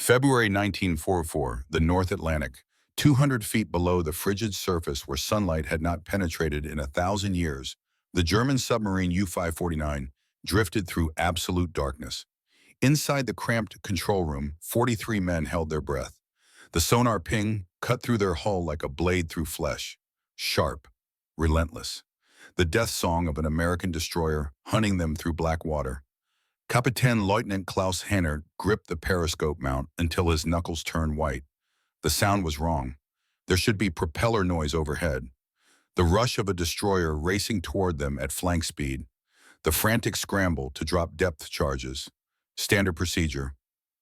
February 1944, the North Atlantic, 200 feet below the frigid surface where sunlight had not penetrated in 1,000 years, the German submarine U-549 drifted through absolute darkness. Inside the cramped control room, 43 men held their breath. The sonar ping cut through their hull like a blade through flesh, sharp, relentless. The death song of an American destroyer hunting them through black water. Kapitän Lieutenant Klaus Hannert gripped the periscope mount until his knuckles turned white. The sound was wrong. There should be propeller noise overhead. The rush of a destroyer racing toward them at flank speed. The frantic scramble to drop depth charges. Standard procedure.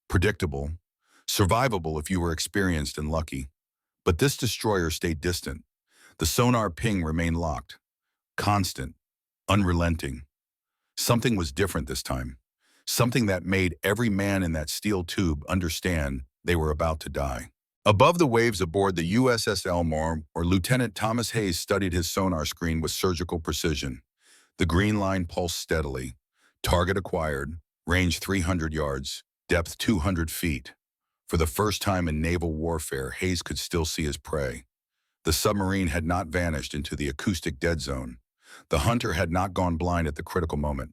Predictable. Survivable if you were experienced and lucky. But this destroyer stayed distant. The sonar ping remained locked. Constant. Unrelenting. Something was different this time. Something that made every man in that steel tube understand they were about to die. Above the waves aboard the USS Elmore, Lieutenant Thomas Hayes studied his sonar screen with surgical precision. The green line pulsed steadily. Target acquired. Range 300 yards. Depth 200 feet. For the first time in naval warfare, Hayes could still see his prey. The submarine had not vanished into the acoustic dead zone. The hunter had not gone blind at the critical moment.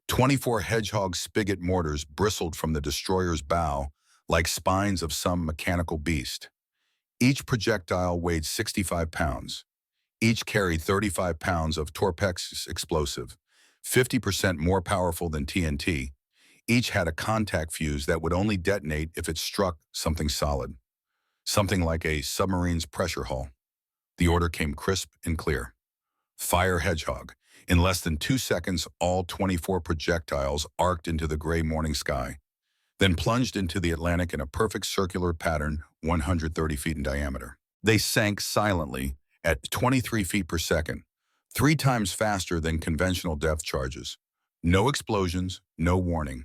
24 Hedgehog spigot mortars bristled from the destroyer's bow like spines of some mechanical beast. Each projectile weighed 65 pounds. Each carried 35 pounds of Torpex explosive, 50% more powerful than TNT. Each had a contact fuse that would only detonate if it struck something solid, something like a submarine's pressure hull. The order came crisp and clear. Fire Hedgehog. In less than 2 seconds, all 24 projectiles arced into the gray morning sky, then plunged into the Atlantic in a perfect circular pattern 130 feet in diameter. They sank silently at 23 feet per second, 3 times faster than conventional depth charges. No explosions, no warning.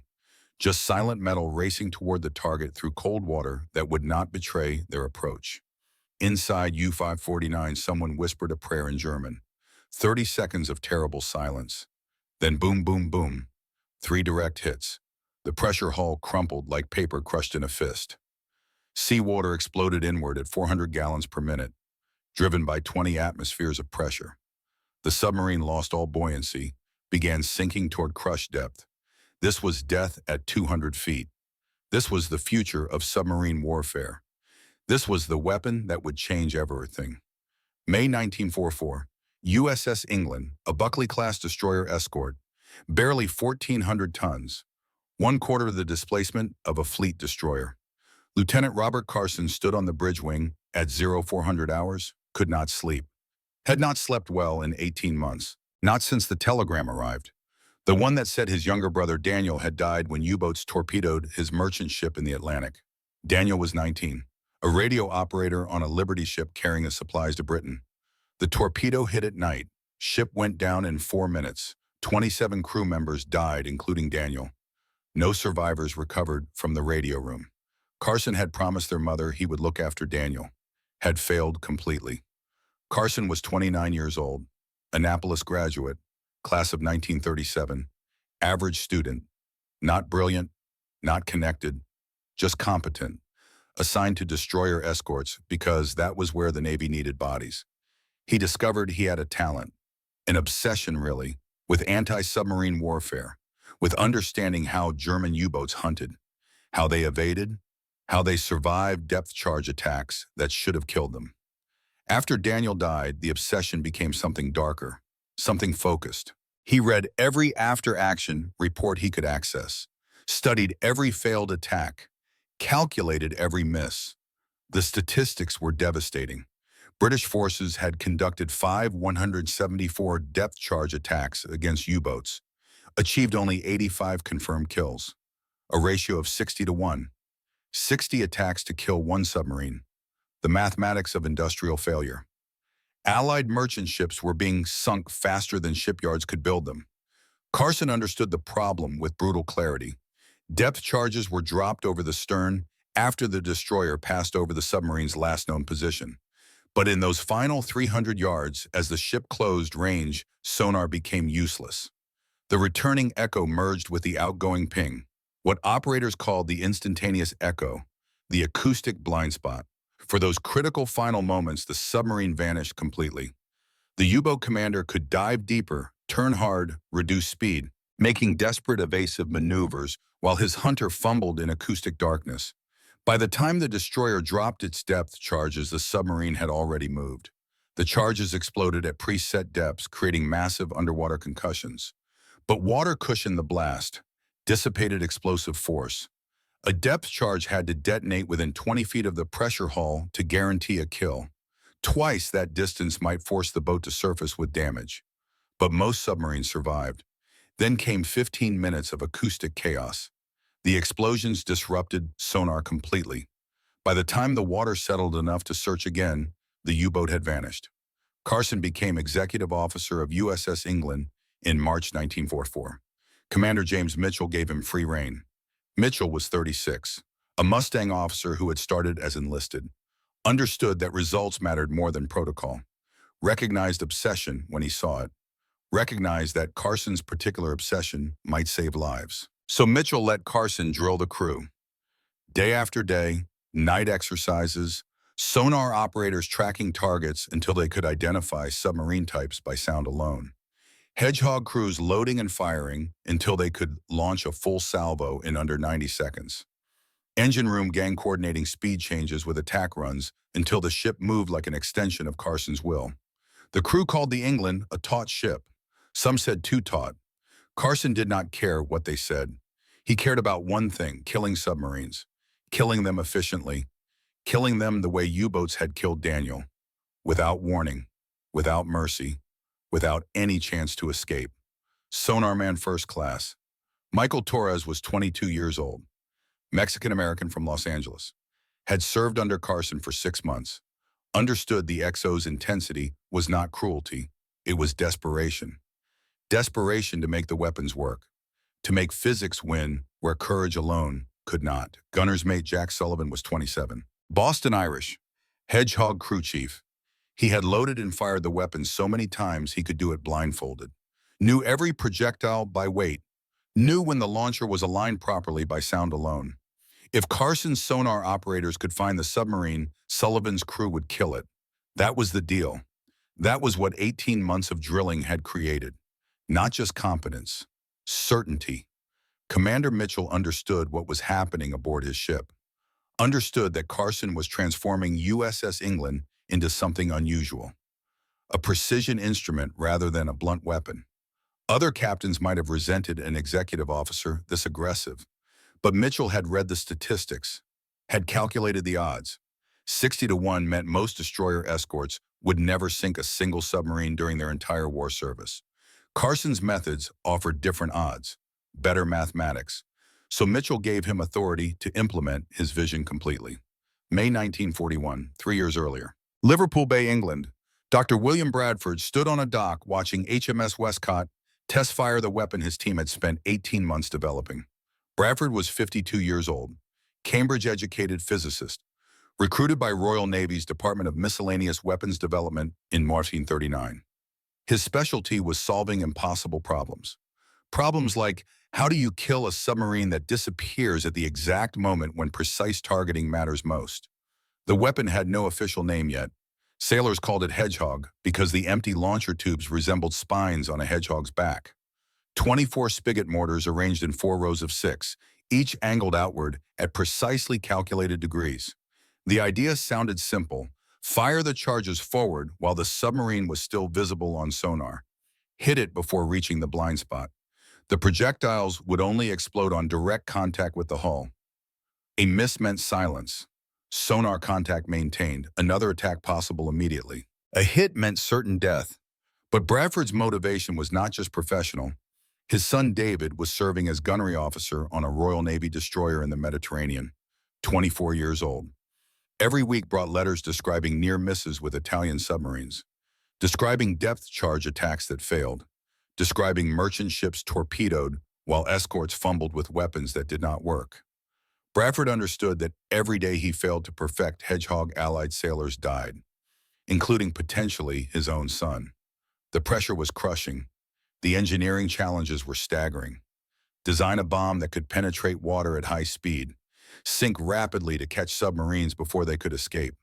Just silent metal racing toward the target through cold water that would not betray their approach. Inside U-549, someone whispered a prayer in German. 30 seconds of terrible silence. Then boom, boom, boom. 3 direct hits. The pressure hull crumpled like paper crushed in a fist. Seawater exploded inward at 400 gallons per minute, driven by 20 atmospheres of pressure. The submarine lost all buoyancy, began sinking toward crush depth. This was death at 200 feet. This was the future of submarine warfare. This was the weapon that would change everything. May 1944. USS England, a Buckley-class destroyer escort, barely 1,400 tons, 1/4 the displacement of a fleet destroyer. Lieutenant Robert Carson stood on the bridge wing at 0400 hours, could not sleep. Had not slept well in 18 months, not since the telegram arrived. The one that said his younger brother Daniel had died when U-boats torpedoed his merchant ship in the Atlantic. Daniel was 19, a radio operator on a Liberty ship carrying the supplies to Britain. The torpedo hit at night. Ship went down in 4 minutes. 27 crew members died, including Daniel. No survivors recovered from the radio room. Carson had promised their mother he would look after Daniel. Had failed completely. Carson was 29 years old, Annapolis graduate, class of 1937, average student, not brilliant, not connected, just competent, assigned to destroyer escorts because that was where the Navy needed bodies. He discovered he had a talent, an obsession really, with anti-submarine warfare, with understanding how German U-boats hunted, how they evaded, how they survived depth charge attacks that should have killed them. After Daniel died, the obsession became something darker, something focused. He read every after-action report he could access, studied every failed attack, calculated every miss. The statistics were devastating. British forces had conducted 5 174 depth charge attacks against U-boats, achieved only 85 confirmed kills, a ratio of 60 to 1. 60 attacks to kill 1 submarine, the mathematics of industrial failure. Allied merchant ships were being sunk faster than shipyards could build them. Carson understood the problem with brutal clarity. Depth charges were dropped over the stern after the destroyer passed over the submarine's last known position. But in those final 300 yards, as the ship closed range, sonar became useless. The returning echo merged with the outgoing ping, what operators called the instantaneous echo, the acoustic blind spot. For those critical final moments, the submarine vanished completely. The U-boat commander could dive deeper, turn hard, reduce speed, making desperate evasive maneuvers while his hunter fumbled in acoustic darkness. By the time the destroyer dropped its depth charges, the submarine had already moved. The charges exploded at preset depths, creating massive underwater concussions. But water cushioned the blast, dissipated explosive force. A depth charge had to detonate within 20 feet of the pressure hull to guarantee a kill. Twice that distance might force the boat to surface with damage. But most submarines survived. Then came 15 minutes of acoustic chaos. The explosions disrupted sonar completely. By the time the water settled enough to search again, the U-boat had vanished. Carson became executive officer of USS England in March 1944. Commander James Mitchell gave him free rein. Mitchell was 36, a Mustang officer who had started as enlisted, understood that results mattered more than protocol, recognized obsession when he saw it, recognized that Carson's particular obsession might save lives. So Mitchell let Carson drill the crew. Day after day, night exercises, sonar operators tracking targets until they could identify submarine types by sound alone. Hedgehog crews loading and firing until they could launch a full salvo in under 90 seconds. Engine room gang coordinating speed changes with attack runs until the ship moved like an extension of Carson's will. The crew called the England a taut ship. Some said too taut. Carson did not care what they said. He cared about one thing: killing submarines, killing them efficiently, killing them the way U-boats had killed Daniel, without warning, without mercy, without any chance to escape. Sonarman First Class. Michael Torres was 22 years old, Mexican-American from Los Angeles, had served under Carson for 6 months, understood the XO's intensity was not cruelty, it was desperation. Desperation to make the weapons work, to make physics win where courage alone could not. Gunner's mate Jack Sullivan was 27. Boston Irish, Hedgehog crew chief. He had loaded and fired the weapons so many times he could do it blindfolded. Knew every projectile by weight. Knew when the launcher was aligned properly by sound alone. If Carson's sonar operators could find the submarine, Sullivan's crew would kill it. That was the deal. That was what 18 months of drilling had created. Not just competence, certainty. Commander Mitchell understood what was happening aboard his ship. Understood that Carson was transforming USS England into something unusual. A precision instrument rather than a blunt weapon. Other captains might have resented an executive officer this aggressive, but Mitchell had read the statistics, had calculated the odds. 60-1 meant most destroyer escorts would never sink a single submarine during their entire war service. Carson's methods offered different odds, better mathematics, so Mitchell gave him authority to implement his vision completely. May 1941, 3 years earlier. Liverpool Bay, England. Dr. William Bradford stood on a dock watching HMS Westcott test fire the weapon his team had spent 18 months developing. Bradford was 52 years old, Cambridge-educated physicist, recruited by Royal Navy's Department of Miscellaneous Weapons Development in 1939. His specialty was solving impossible problems. Problems like, how do you kill a submarine that disappears at the exact moment when precise targeting matters most? The weapon had no official name yet. Sailors called it Hedgehog because the empty launcher tubes resembled spines on a hedgehog's back. 24 spigot mortars arranged in 4 rows of 6, each angled outward at precisely calculated degrees. The idea sounded simple. Fire the charges forward while the submarine was still visible on sonar. Hit it before reaching the blind spot. The projectiles would only explode on direct contact with the hull. A miss meant silence. Sonar contact maintained, another attack possible immediately. A hit meant certain death. But Bradford's motivation was not just professional. His son David was serving as gunnery officer on a Royal Navy destroyer in the Mediterranean, 24 years old. Every week brought letters describing near misses with Italian submarines, describing depth charge attacks that failed, describing merchant ships torpedoed while escorts fumbled with weapons that did not work. Bradford understood that every day he failed to perfect Hedgehog allied sailors died, including potentially his own son. The pressure was crushing. The engineering challenges were staggering. Design a bomb that could penetrate water at high speed. sink rapidly to catch submarines before they could escape,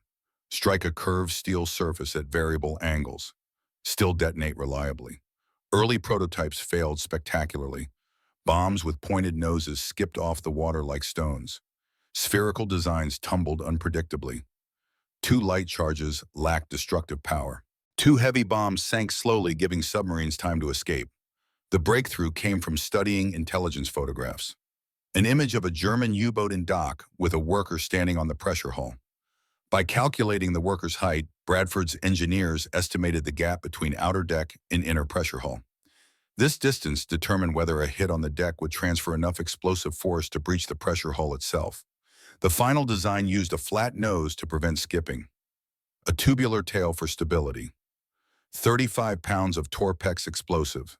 strike a curved steel surface at variable angles, still detonate reliably. Early prototypes failed spectacularly. Bombs with pointed noses skipped off the water like stones. Spherical designs tumbled unpredictably. Two light charges lacked destructive power. Two heavy bombs sank slowly, giving submarines time to escape. The breakthrough came from studying intelligence photographs. An image of a German U-boat in dock with a worker standing on the pressure hull. By calculating the worker's height, Bradford's engineers estimated the gap between outer deck and inner pressure hull. This distance determined whether a hit on the deck would transfer enough explosive force to breach the pressure hull itself. The final design used a flat nose to prevent skipping, a tubular tail for stability, 35 pounds of Torpex explosive.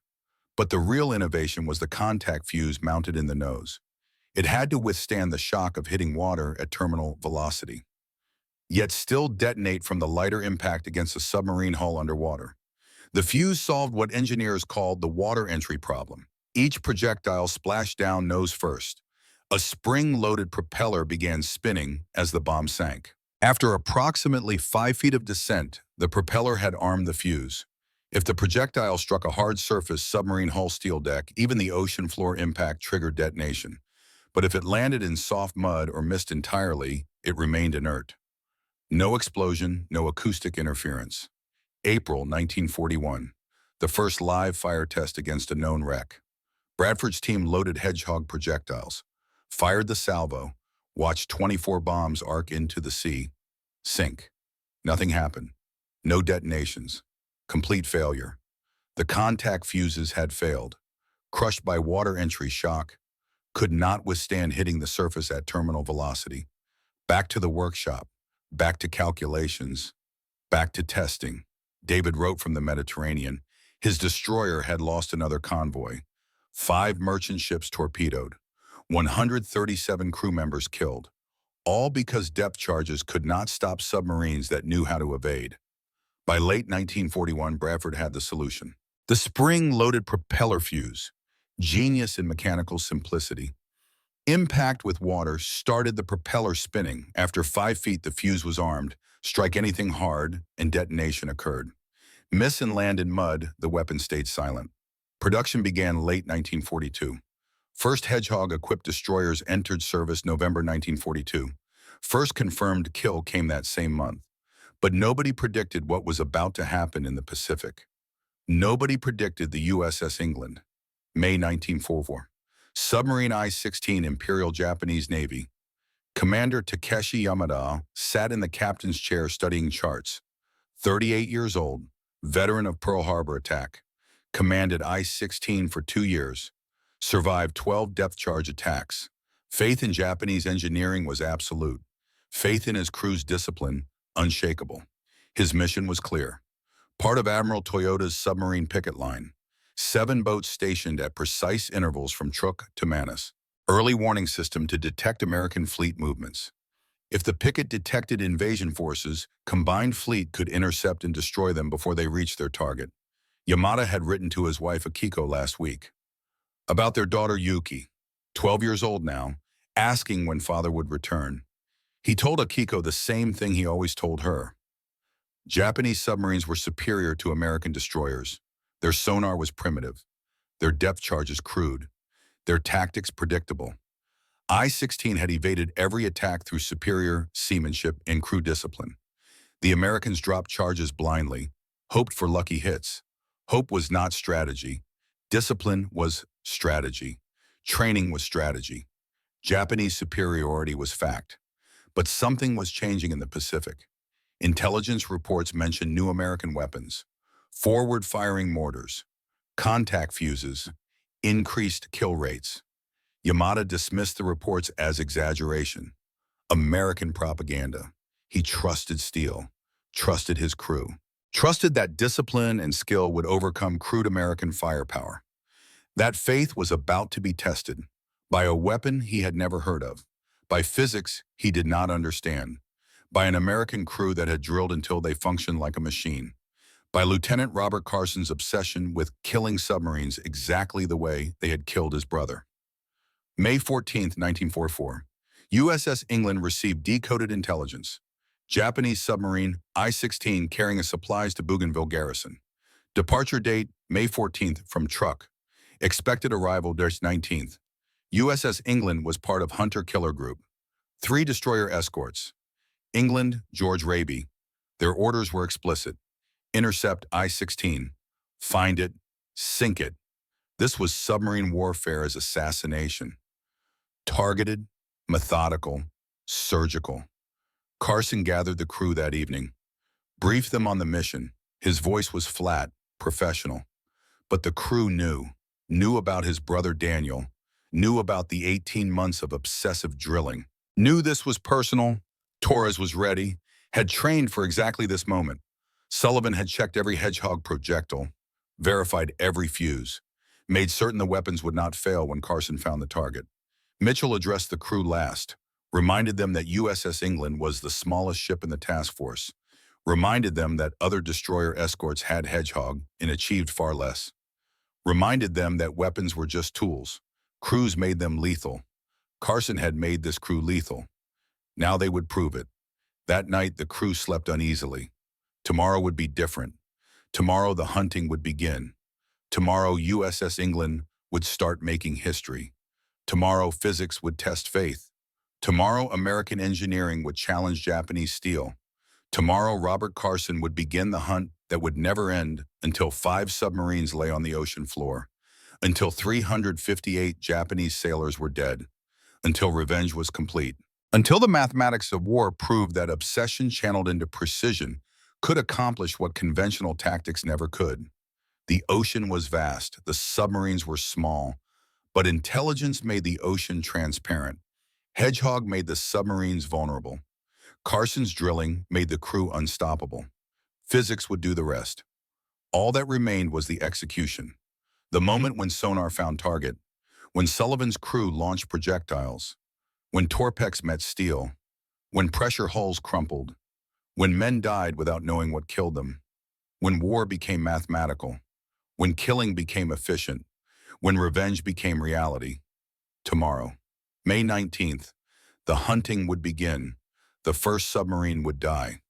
But the real innovation was the contact fuse mounted in the nose. It had to withstand the shock of hitting water at terminal velocity, yet still detonate from the lighter impact against a submarine hull underwater. The fuse solved what engineers called the water entry problem. Each projectile splashed down nose first. A spring-loaded propeller began spinning as the bomb sank. After approximately 5 feet of descent, the propeller had armed the fuse. If the projectile struck a hard surface, submarine hull steel deck, even the ocean floor impact triggered detonation. But if it landed in soft mud or missed entirely, it remained inert. No explosion, no acoustic interference. April 1941, the first live fire test against a known wreck. Bradford's team loaded Hedgehog projectiles, fired the salvo, watched 24 bombs arc into the sea, sink. Nothing happened. No detonations. Complete failure. The contact fuses had failed. Crushed by water entry shock, could not withstand hitting the surface at terminal velocity. Back to the workshop, back to calculations, back to testing. David wrote from the Mediterranean. His destroyer had lost another convoy. 5 merchant ships torpedoed. 137 crew members killed. All because depth charges could not stop submarines that knew how to evade. By late 1941, Bradford had the solution. The spring-loaded propeller fuse. Genius in mechanical simplicity. Impact with water started the propeller spinning. After 5 feet, the fuse was armed. Strike anything hard, and detonation occurred. Miss and land in mud, the weapon stayed silent. Production began late 1942. First Hedgehog-equipped destroyers entered service November 1942. First confirmed kill came that same month. But nobody predicted what was about to happen in the Pacific. Nobody predicted the USS England. May 1944. Submarine I-16 Imperial Japanese Navy. Commander Takeshi Yamada sat in the captain's chair studying charts. 38 years old, veteran of Pearl Harbor attack. Commanded I-16 for 2 years. Survived 12 depth charge attacks. Faith in Japanese engineering was absolute. Faith in his crew's discipline, unshakable. His mission was clear. Part of Admiral Toyoda's submarine picket line. 7 boats stationed at precise intervals from Truk to Manus. Early warning system to detect American fleet movements. If the picket detected invasion forces, combined fleet could intercept and destroy them before they reached their target. Yamada had written to his wife Akiko last week about their daughter Yuki, 12 years old now, asking when father would return. He told Akiko the same thing he always told her. Japanese submarines were superior to American destroyers. Their sonar was primitive, their depth charges crude, their tactics predictable. I-16 had evaded every attack through superior seamanship and crew discipline. The Americans dropped charges blindly, hoped for lucky hits. Hope was not strategy. Discipline was strategy. Training was strategy. Japanese superiority was fact. But something was changing in the Pacific. Intelligence reports mentioned new American weapons, forward-firing mortars, contact fuses, increased kill rates. Yamada dismissed the reports as exaggeration. American propaganda. He trusted steel, trusted his crew, trusted that discipline and skill would overcome crude American firepower. That faith was about to be tested by a weapon he had never heard of, by physics he did not understand, by an American crew that had drilled until they functioned like a machine, by Lieutenant Robert Carson's obsession with killing submarines exactly the way they had killed his brother. May 14, 1944. USS England received decoded intelligence. Japanese submarine I-16 carrying supplies to Bougainville garrison. Departure date, May 14th from Truk. Expected arrival, March 19th. USS England was part of Hunter-Killer Group. 3 destroyer escorts. England, George Raby. Their orders were explicit. Intercept I-16. Find it, sink it. This was submarine warfare as assassination. Targeted, methodical, surgical. Carson gathered the crew that evening, briefed them on the mission. His voice was flat, professional. But the crew knew about his brother Daniel, knew about the 18 months of obsessive drilling, knew this was personal. Torres was ready, had trained for exactly this moment. Sullivan had checked every Hedgehog projectile, verified every fuse, made certain the weapons would not fail when Carson found the target. Mitchell addressed the crew last, reminded them that USS England was the smallest ship in the task force, reminded them that other destroyer escorts had Hedgehog and achieved far less, reminded them that weapons were just tools. Crews made them lethal. Carson had made this crew lethal. Now they would prove it. That night, the crew slept uneasily. Tomorrow would be different. Tomorrow, the hunting would begin. Tomorrow, USS England would start making history. Tomorrow, physics would test faith. Tomorrow, American engineering would challenge Japanese steel. Tomorrow, Robert Carson would begin the hunt that would never end until 5 submarines lay on the ocean floor, until 358 Japanese sailors were dead, until revenge was complete, until the mathematics of war proved that obsession channeled into precision could accomplish what conventional tactics never could. The ocean was vast, the submarines were small, but intelligence made the ocean transparent. Hedgehog made the submarines vulnerable. Carson's drilling made the crew unstoppable. Physics would do the rest. All that remained was the execution. The moment when sonar found target, when Sullivan's crew launched projectiles, when Torpex met steel, when pressure hulls crumpled, when men died without knowing what killed them, when war became mathematical, when killing became efficient, when revenge became reality. Tomorrow, May 19th, the hunting would begin. The first submarine would die.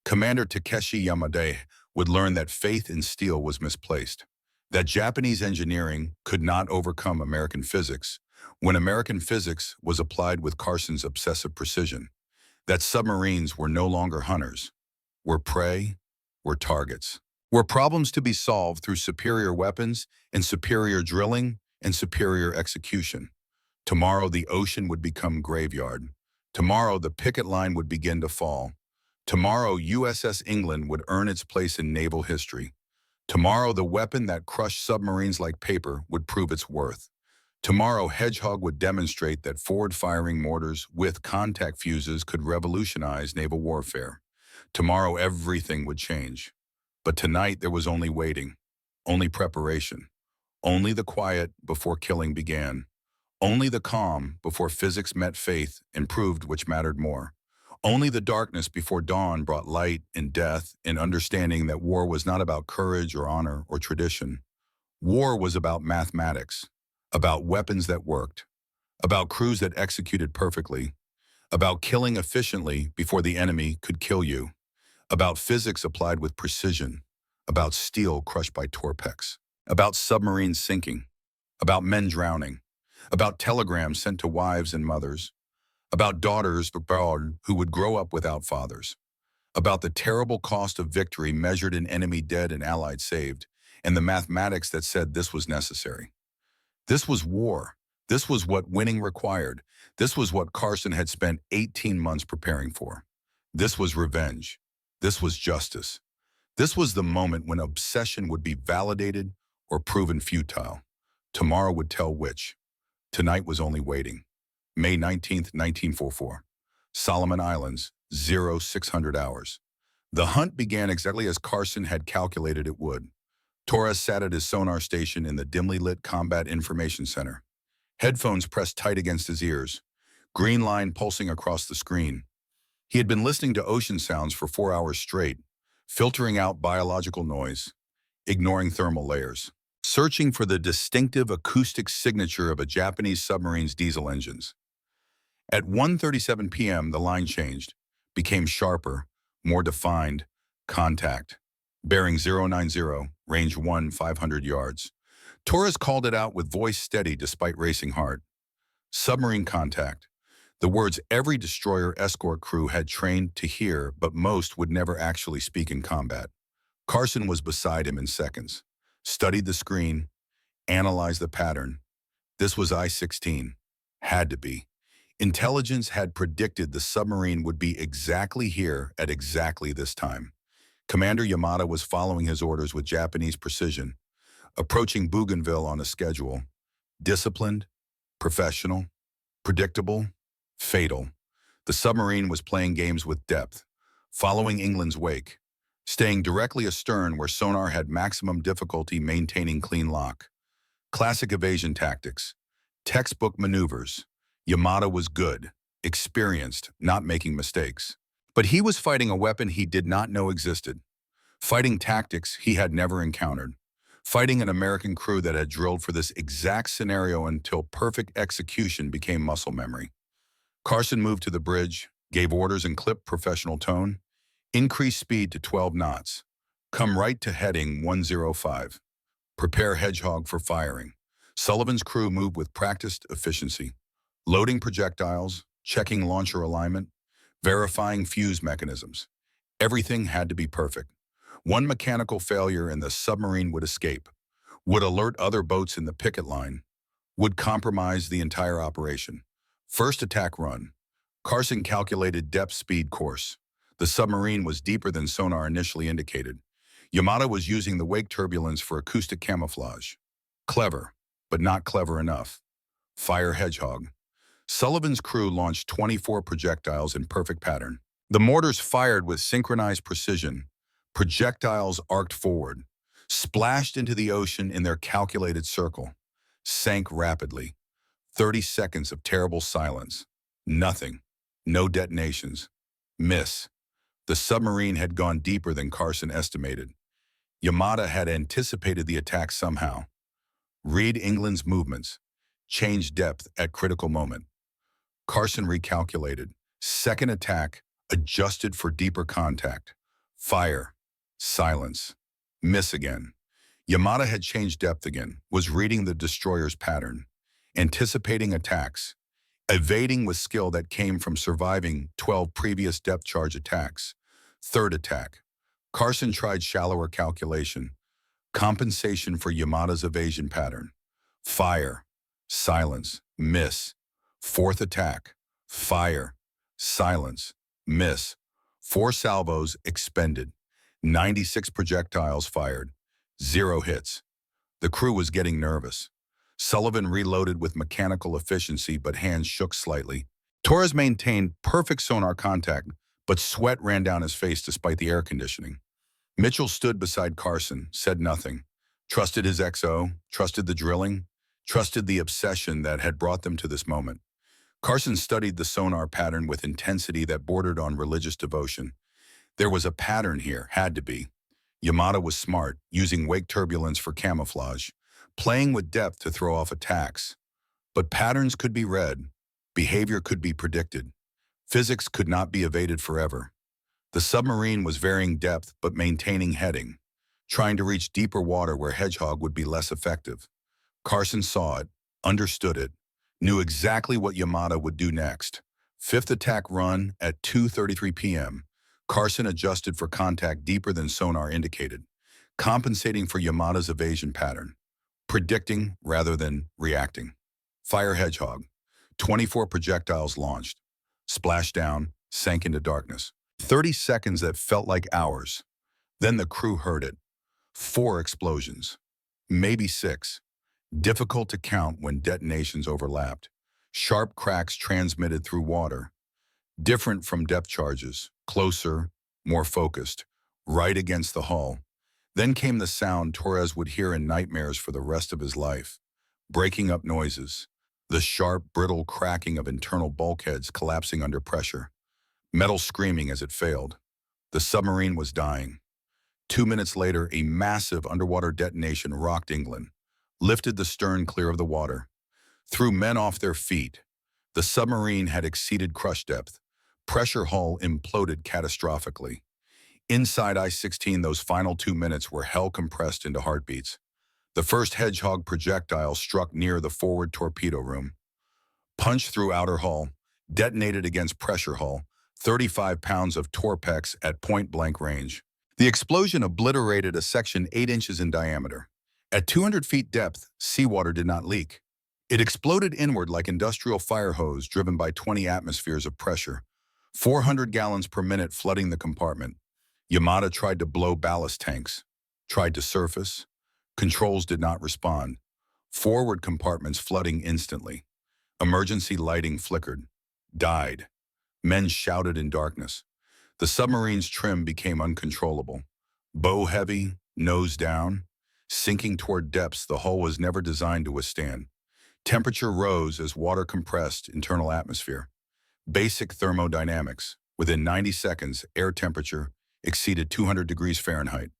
Commander Takeshi Yamada would learn that faith in steel was misplaced, that Japanese engineering could not overcome American physics when American physics was applied with Carson's obsessive precision, that submarines were no longer hunters, were prey, were targets, were problems to be solved through superior weapons and superior drilling and superior execution. Tomorrow the ocean would become graveyard. Tomorrow the picket line would begin to fall. Tomorrow USS England would earn its place in naval history. Tomorrow the weapon that crushed submarines like paper would prove its worth. Tomorrow Hedgehog would demonstrate that forward-firing mortars with contact fuses could revolutionize naval warfare. Tomorrow everything would change. But tonight there was only waiting, only preparation, only the quiet before killing began. Only the calm before physics met faith and proved which mattered more. Only the darkness before dawn brought light and death and understanding that war was not about courage or honor or tradition. War was about mathematics, about weapons that worked, about crews that executed perfectly, about killing efficiently before the enemy could kill you, about physics applied with precision, about steel crushed by Torpex, about submarines sinking, about men drowning, about telegrams sent to wives and mothers, about daughters abroad who would grow up without fathers, about the terrible cost of victory measured in enemy dead and allied saved, and the mathematics that said this was necessary. This was war. This was what winning required. This was what Carson had spent 18 months preparing for. This was revenge. This was justice. This was the moment when obsession would be validated or proven futile. Tomorrow would tell which. Tonight was only waiting. May 19th, 1944. Solomon Islands, 0600 hours. The hunt began exactly as Carson had calculated it would. Torres sat at his sonar station in the dimly lit Combat Information Center. Headphones pressed tight against his ears. Green line pulsing across the screen. He had been listening to ocean sounds for 4 hours straight, filtering out biological noise, ignoring thermal layers, searching for the distinctive acoustic signature of a Japanese submarine's diesel engines. At 1:37 p.m., the line changed, became sharper, more defined, contact. Bearing 090, range 1, 500 yards. Torres called it out with voice steady despite racing hard. Submarine contact. The words every destroyer escort crew had trained to hear, but most would never actually speak in combat. Carson was beside him in seconds. Studied the screen, analyzed the pattern. This was I-16. Had to be. Intelligence had predicted the submarine would be exactly here at exactly this time. Commander Yamada was following his orders with Japanese precision, approaching Bougainville on a schedule. Disciplined, professional, predictable, fatal. The submarine was playing games with depth, following England's wake, staying directly astern where sonar had maximum difficulty maintaining clean lock. Classic evasion tactics, textbook maneuvers. Yamada was good, experienced, not making mistakes. But he was fighting a weapon he did not know existed, fighting tactics he had never encountered, fighting an American crew that had drilled for this exact scenario until perfect execution became muscle memory. Carson moved to the bridge, gave orders in clipped professional tone, increased speed to 12 knots, come right to heading 105, prepare Hedgehog for firing. Sullivan's crew moved with practiced efficiency, loading projectiles, checking launcher alignment, verifying fuse mechanisms. Everything had to be perfect. One mechanical failure and the submarine would escape, would alert other boats in the picket line, would compromise the entire operation. First attack run. Carson calculated depth speed course. The submarine was deeper than sonar initially indicated. Yamada was using the wake turbulence for acoustic camouflage. Clever, but not clever enough. Fire Hedgehog. Sullivan's crew launched 24 projectiles in perfect pattern. The mortars fired with synchronized precision. Projectiles arced forward, splashed into the ocean in their calculated circle, sank rapidly. 30 seconds of terrible silence. Nothing. No detonations. Miss. The submarine had gone deeper than Carson estimated. Yamada had anticipated the attack somehow. Read England's movements. Change depth at critical moment. Carson recalculated. Second attack, adjusted for deeper contact. Fire. Silence. Miss again. Yamada had changed depth again, was reading the destroyer's pattern, anticipating attacks, evading with skill that came from surviving 12 previous depth charge attacks. Third attack. Carson tried shallower calculation, compensation for Yamada's evasion pattern. Fire. Silence. Miss. Fourth attack. Fire. Silence. Miss. 4 salvos expended. 96 projectiles fired. 0 hits. The crew was getting nervous. Sullivan reloaded with mechanical efficiency, but hands shook slightly. Torres maintained perfect sonar contact, but sweat ran down his face despite the air conditioning. Mitchell stood beside Carson, said nothing. Trusted his XO, trusted the drilling, trusted the obsession that had brought them to this moment. Carson studied the sonar pattern with intensity that bordered on religious devotion. There was a pattern here, had to be. Yamada was smart, using wake turbulence for camouflage, playing with depth to throw off attacks. But patterns could be read, behavior could be predicted. Physics could not be evaded forever. The submarine was varying depth but maintaining heading, trying to reach deeper water where Hedgehog would be less effective. Carson saw it, understood it, knew exactly what Yamada would do next. Fifth attack run at 2:33 p.m. Carson adjusted for contact deeper than sonar indicated, compensating for Yamada's evasion pattern, predicting rather than reacting. Fire Hedgehog. 24 projectiles launched, splashed down, sank into darkness. 30 seconds that felt like hours. Then the crew heard it. 4 explosions. Maybe 6. Difficult to count when detonations overlapped. Sharp cracks transmitted through water. Different from depth charges. Closer, more focused. Right against the hull. Then came the sound Torres would hear in nightmares for the rest of his life. Breaking up noises. The sharp, brittle cracking of internal bulkheads collapsing under pressure. Metal screaming as it failed. The submarine was dying. 2 minutes later, a massive underwater detonation rocked England, lifted the stern clear of the water, threw men off their feet. The The submarine had exceeded crush depth. Pressure hull imploded catastrophically. Inside I-16, those final 2 minutes were hell compressed into heartbeats. The first Hedgehog projectile struck near the forward torpedo room, punched through outer hull, detonated against pressure hull, 35 pounds of torpex at point-blank range. The explosion obliterated a section 8 inches in diameter. At 200 feet depth, seawater did not leak. It exploded inward like industrial fire hose driven by 20 atmospheres of pressure, 400 gallons per minute flooding the compartment. Yamada tried to blow ballast tanks, tried to surface. Controls did not respond. Forward compartments flooding instantly. Emergency lighting flickered. Died. Men shouted in darkness. The submarine's trim became uncontrollable. Bow heavy, nose down, sinking toward depths the hull was never designed to withstand. Temperature rose as water compressed internal atmosphere. Basic thermodynamics. Within 90 seconds, air temperature exceeded 200 degrees Fahrenheit.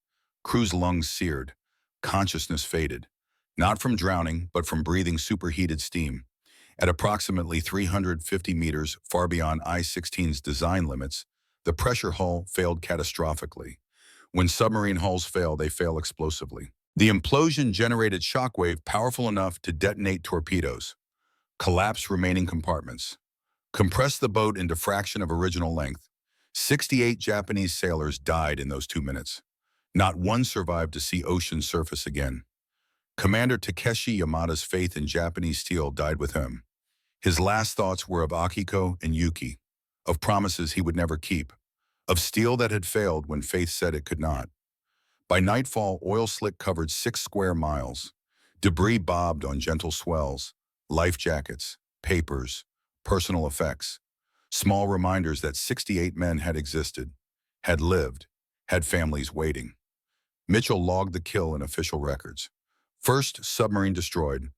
Crew's lungs seared. Consciousness faded. Not from drowning, but from breathing superheated steam. At approximately 350 meters far beyond I-16's design limits, the pressure hull failed catastrophically. When submarine hulls fail, they fail explosively. The implosion generated shockwave powerful enough to detonate torpedoes. Collapse remaining compartments. Compress the boat into fraction of original length. 68 Japanese sailors died in those 2 minutes. Not one survived to see ocean surface again. Commander Takeshi Yamada's faith in Japanese steel died with him. His last thoughts were of Akiko and Yuki, of promises he would never keep, of steel that had failed when faith said it could not. By nightfall, oil slick covered 6 square miles. Debris bobbed on gentle swells, life jackets, papers, personal effects, small reminders that 68 men had existed, had lived, had families waiting. Mitchell logged the kill in official records. First submarine destroyed.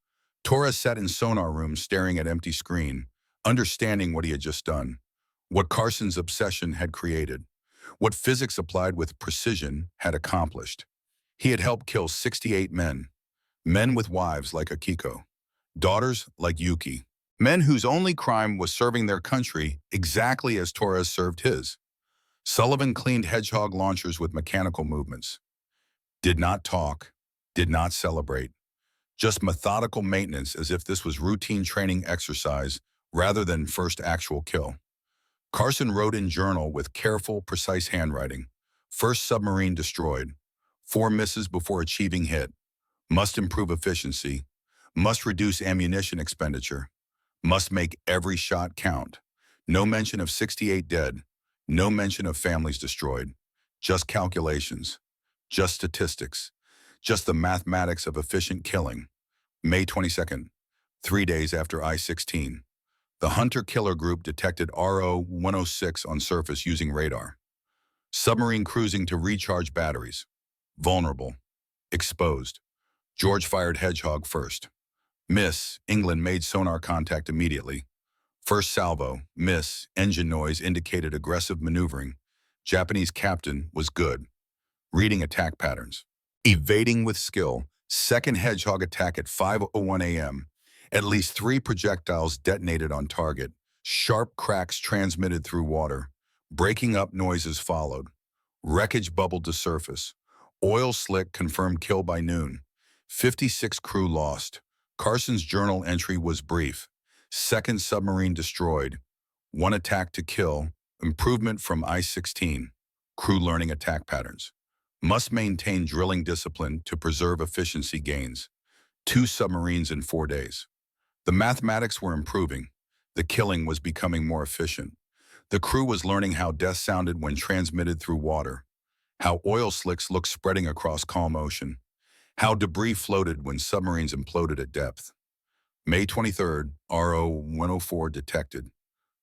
Torres sat in sonar room staring at empty screen, understanding what he had just done, what Carson's obsession had created, what physics applied with precision had accomplished. He had helped kill 68 men, men with wives like Akiko, daughters like Yuki, men whose only crime was serving their country exactly as Torres served his. Sullivan cleaned Hedgehog launchers with mechanical movements. Did not talk, did not celebrate. Just methodical maintenance as if this was routine training exercise rather than first actual kill. Carson wrote in journal with careful, precise handwriting. First submarine destroyed. 4 misses before achieving hit. Must improve efficiency. Must reduce ammunition expenditure. Must make every shot count. No mention of 68 dead. No mention of families destroyed. Just calculations. Just statistics. Just the mathematics of efficient killing. May 22nd, 3 days after I-16. The hunter-killer group detected RO-106 on surface using radar. Submarine cruising to recharge batteries. Vulnerable. Exposed. George fired Hedgehog first. Miss. England made sonar contact immediately. First salvo. Miss. Engine noise indicated aggressive maneuvering. Japanese captain was good. Reading attack patterns. Evading with skill. Second Hedgehog attack at 5:01 a.m. At least 3 projectiles detonated on target. Sharp cracks transmitted through water. Breaking up noises followed. Wreckage bubbled to surface. Oil slick confirmed kill by noon. 56 crew lost. Carson's journal entry was brief. Second submarine destroyed. 1 attack to kill. Improvement from I-16. Crew learning attack patterns. Must maintain drilling discipline to preserve efficiency gains. 2 submarines in 4 days. The mathematics were improving. The killing was becoming more efficient. The crew was learning how death sounded when transmitted through water, how oil slicks looked spreading across calm ocean, how debris floated when submarines imploded at depth. May 23rd, RO-104 detected.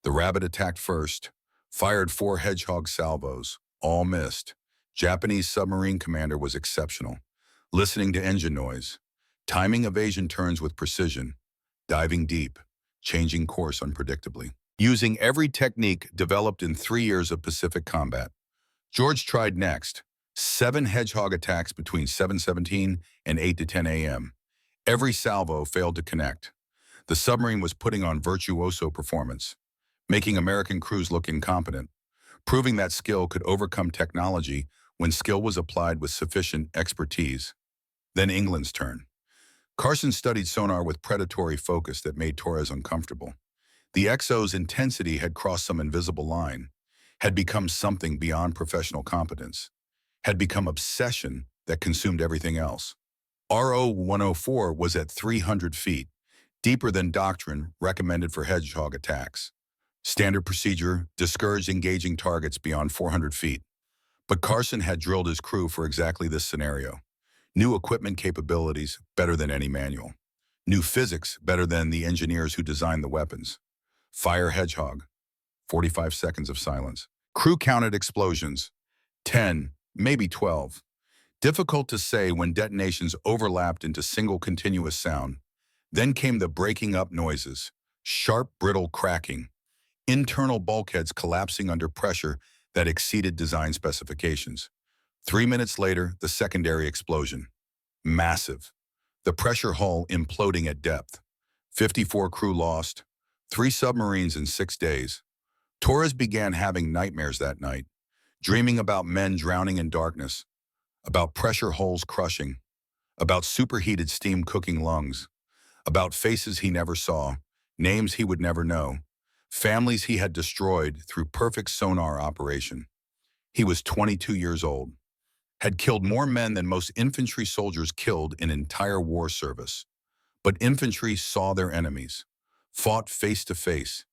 The Rabbit attacked first, fired 4 Hedgehog salvos, all missed. Japanese submarine commander was exceptional, listening to engine noise, timing evasion turns with precision, diving deep, changing course unpredictably, using every technique developed in 3 years of Pacific combat. George tried next, 7 Hedgehog attacks between 7:17 and 8 to 10 a.m. Every salvo failed to connect. The submarine was putting on virtuoso performance, making American crews look incompetent, proving that skill could overcome technology when skill was applied with sufficient expertise. Then England's turn. Carson studied sonar with predatory focus that made Torres uncomfortable. The XO's intensity had crossed some invisible line, had become something beyond professional competence, had become obsession that consumed everything else. RO-104 was at 300 feet, deeper than doctrine recommended for hedgehog attacks. Standard procedure discouraged engaging targets beyond 400 feet. But Carson had drilled his crew for exactly this scenario. New equipment capabilities better than any manual. New physics better than the engineers who designed the weapons. Fire hedgehog. 45 seconds of silence. Crew counted explosions. 10, maybe 12. Difficult to say when detonations overlapped into single continuous sound. Then came the breaking up noises. Sharp, brittle cracking. Internal bulkheads collapsing under pressure that exceeded design specifications. 3 minutes later, the secondary explosion. Massive. The pressure hull imploding at depth. 54 crew lost. 3 submarines in 6 days. Torres began having nightmares that night, dreaming about men drowning in darkness, about pressure holes crushing, about superheated steam cooking lungs, about faces he never saw, names he would never know, families he had destroyed through perfect sonar operation. He was 22 years old, had killed more men than most infantry soldiers killed in entire war service. But infantry saw their enemies, fought face to face,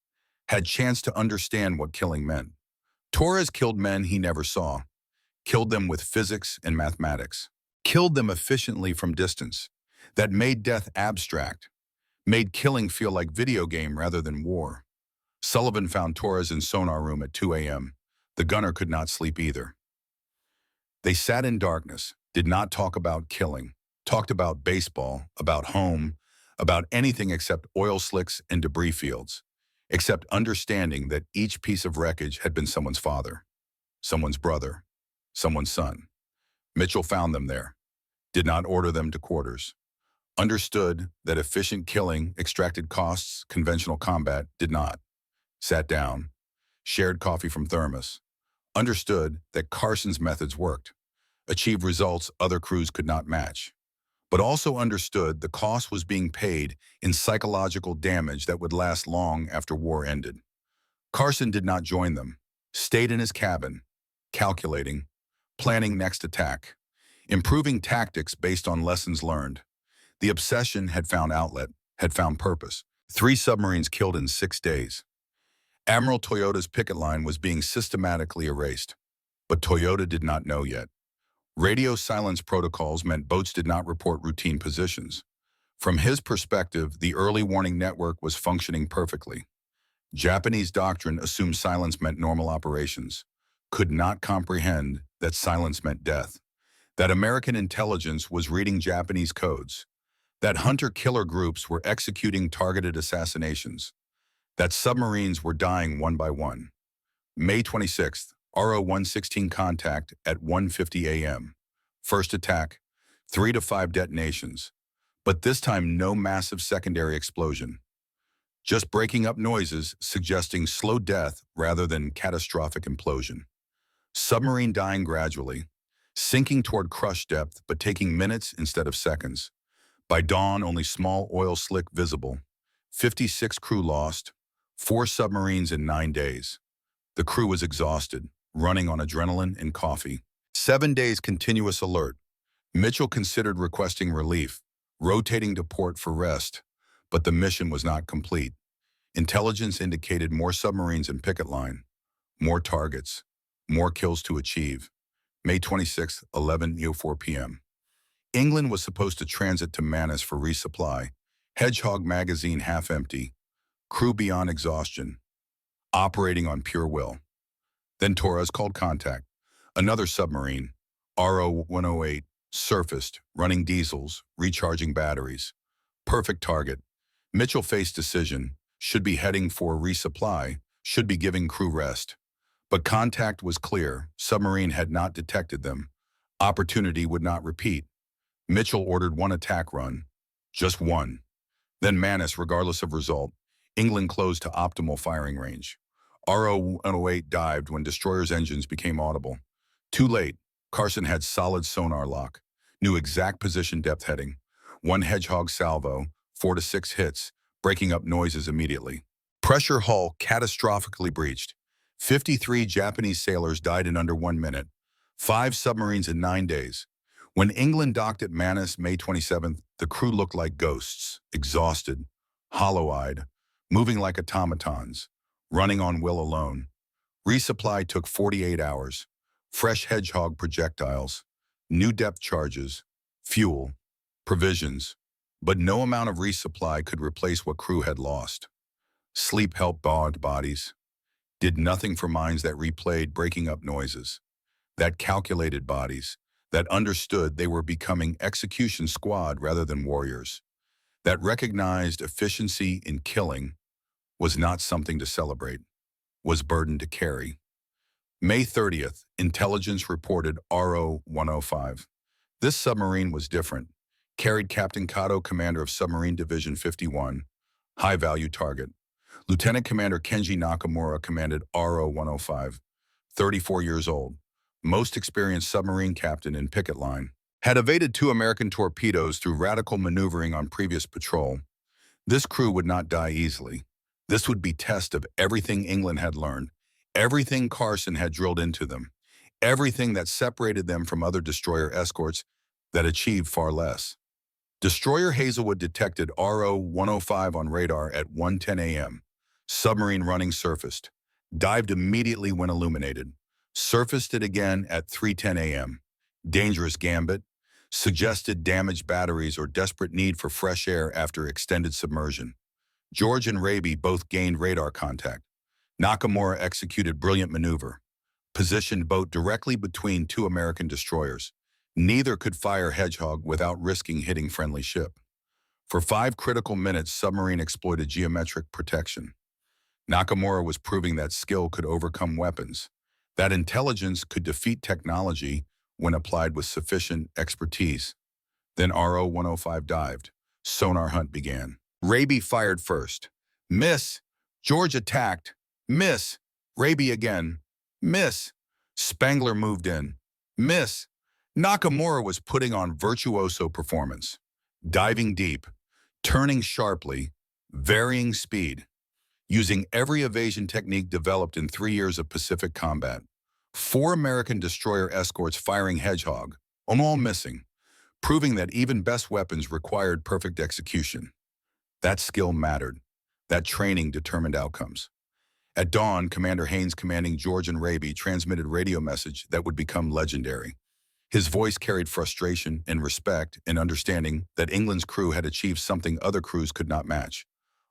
had chance to understand what killing meant. Torres killed men he never saw, killed them with physics and mathematics, killed them efficiently from distance. That made death abstract, made killing feel like video game rather than war. Sullivan found Torres in sonar room at 2 a.m. The gunner could not sleep either. They sat in darkness, did not talk about killing, talked about baseball, about home, about anything except oil slicks and debris fields, except understanding that each piece of wreckage had been someone's father, someone's brother, someone's son. Mitchell found them there, did not order them to quarters. Understood that efficient killing extracted costs, conventional combat did not. Sat down, shared coffee from thermos. Understood that Carson's methods worked, achieved results other crews could not match. But also understood the cost was being paid in psychological damage that would last long after war ended. Carson did not join them, stayed in his cabin, calculating, planning next attack, improving tactics based on lessons learned. The obsession had found outlet, had found purpose. 3 submarines killed in 6 days. Admiral Toyoda's picket line was being systematically erased, but Toyota did not know yet. Radio silence protocols meant boats did not report routine positions. From his perspective, the early warning network was functioning perfectly. Japanese doctrine assumed silence meant normal operations, could not comprehend that silence meant death, that American intelligence was reading Japanese codes, that hunter-killer groups were executing targeted assassinations, that submarines were dying one by one. May 26th, RO-116 contact at 1:50 a.m. First attack, 3 to 5 detonations, but this time no massive secondary explosion. Just breaking up noises suggesting slow death rather than catastrophic implosion. Submarine dying gradually, sinking toward crush depth but taking minutes instead of seconds. By dawn, only small oil slick visible. 56 crew lost, 4 submarines in 9 days. The crew was exhausted, running on adrenaline and coffee. 7 days continuous alert. Mitchell considered requesting relief, rotating to port for rest, but the mission was not complete. Intelligence indicated more submarines in picket line, more targets, more kills to achieve. May 26, 11:04 p.m. England was supposed to transit to Manus for resupply. Hedgehog magazine half empty. Crew beyond exhaustion. Operating on pure will. Then Torres called contact. Another submarine, RO-108, surfaced, running diesels, recharging batteries. Perfect target. Mitchell faced decision. Should be heading for resupply, should be giving crew rest. But contact was clear. Submarine had not detected them. Opportunity would not repeat. Mitchell ordered 1 attack run. Just 1. Then Manus, regardless of result, England closed to optimal firing range. RO-108 dived when destroyer's engines became audible. Too late, Carson had solid sonar lock, knew exact position depth heading, one Hedgehog salvo, 4 to 6 hits, breaking up noises immediately. Pressure hull catastrophically breached. 53 Japanese sailors died in under 1 minute, 5 submarines in 9 days. When England docked at Manus May 27th, the crew looked like ghosts, exhausted, hollow-eyed, moving like automatons, running on will alone. Resupply took 48 hours. Fresh Hedgehog projectiles, new depth charges, fuel, provisions. But no amount of resupply could replace what crew had lost. Sleep helped bond bodies, did nothing for minds that replayed breaking up noises, that calculated bodies, that understood they were becoming execution squad rather than warriors, that recognized efficiency in killing was not something to celebrate, was burden to carry. May 30th, intelligence reported RO-105. This submarine was different. Carried Captain Kato, commander of Submarine Division 51, high-value target. Lieutenant Commander Kenji Nakamura commanded RO-105, 34 years old, most experienced submarine captain in picket line. Had evaded 2 American torpedoes through radical maneuvering on previous patrol. This crew would not die easily. This would be test of everything England had learned, everything Carson had drilled into them, everything that separated them from other destroyer escorts that achieved far less. Destroyer Hazelwood detected RO-105 on radar at 1:10 a.m. Submarine running surfaced, dived immediately when illuminated, surfaced it again at 3:10 a.m. Dangerous gambit, suggested damaged batteries or desperate need for fresh air after extended submersion. George and Raby both gained radar contact. Nakamura executed brilliant maneuver, positioned boat directly between 2 American destroyers. Neither could fire Hedgehog without risking hitting friendly ship. For 5 critical minutes, submarine exploited geometric protection. Nakamura was proving that skill could overcome weapons, that intelligence could defeat technology when applied with sufficient expertise. Then RO-105 dived. Sonar hunt began. Raby fired first. Miss. George attacked. Miss. Raby again. Miss. Spangler moved in. Miss. Nakamura was putting on virtuoso performance, diving deep, turning sharply, varying speed, using every evasion technique developed in 3 years of Pacific combat. 4 American destroyer escorts firing Hedgehog, all missing, proving that even best weapons required perfect execution. That skill mattered. That training determined outcomes. At dawn, Commander Haynes, commanding George and Raby, transmitted radio message that would become legendary. His voice carried frustration and respect and understanding that England's crew had achieved something other crews could not match.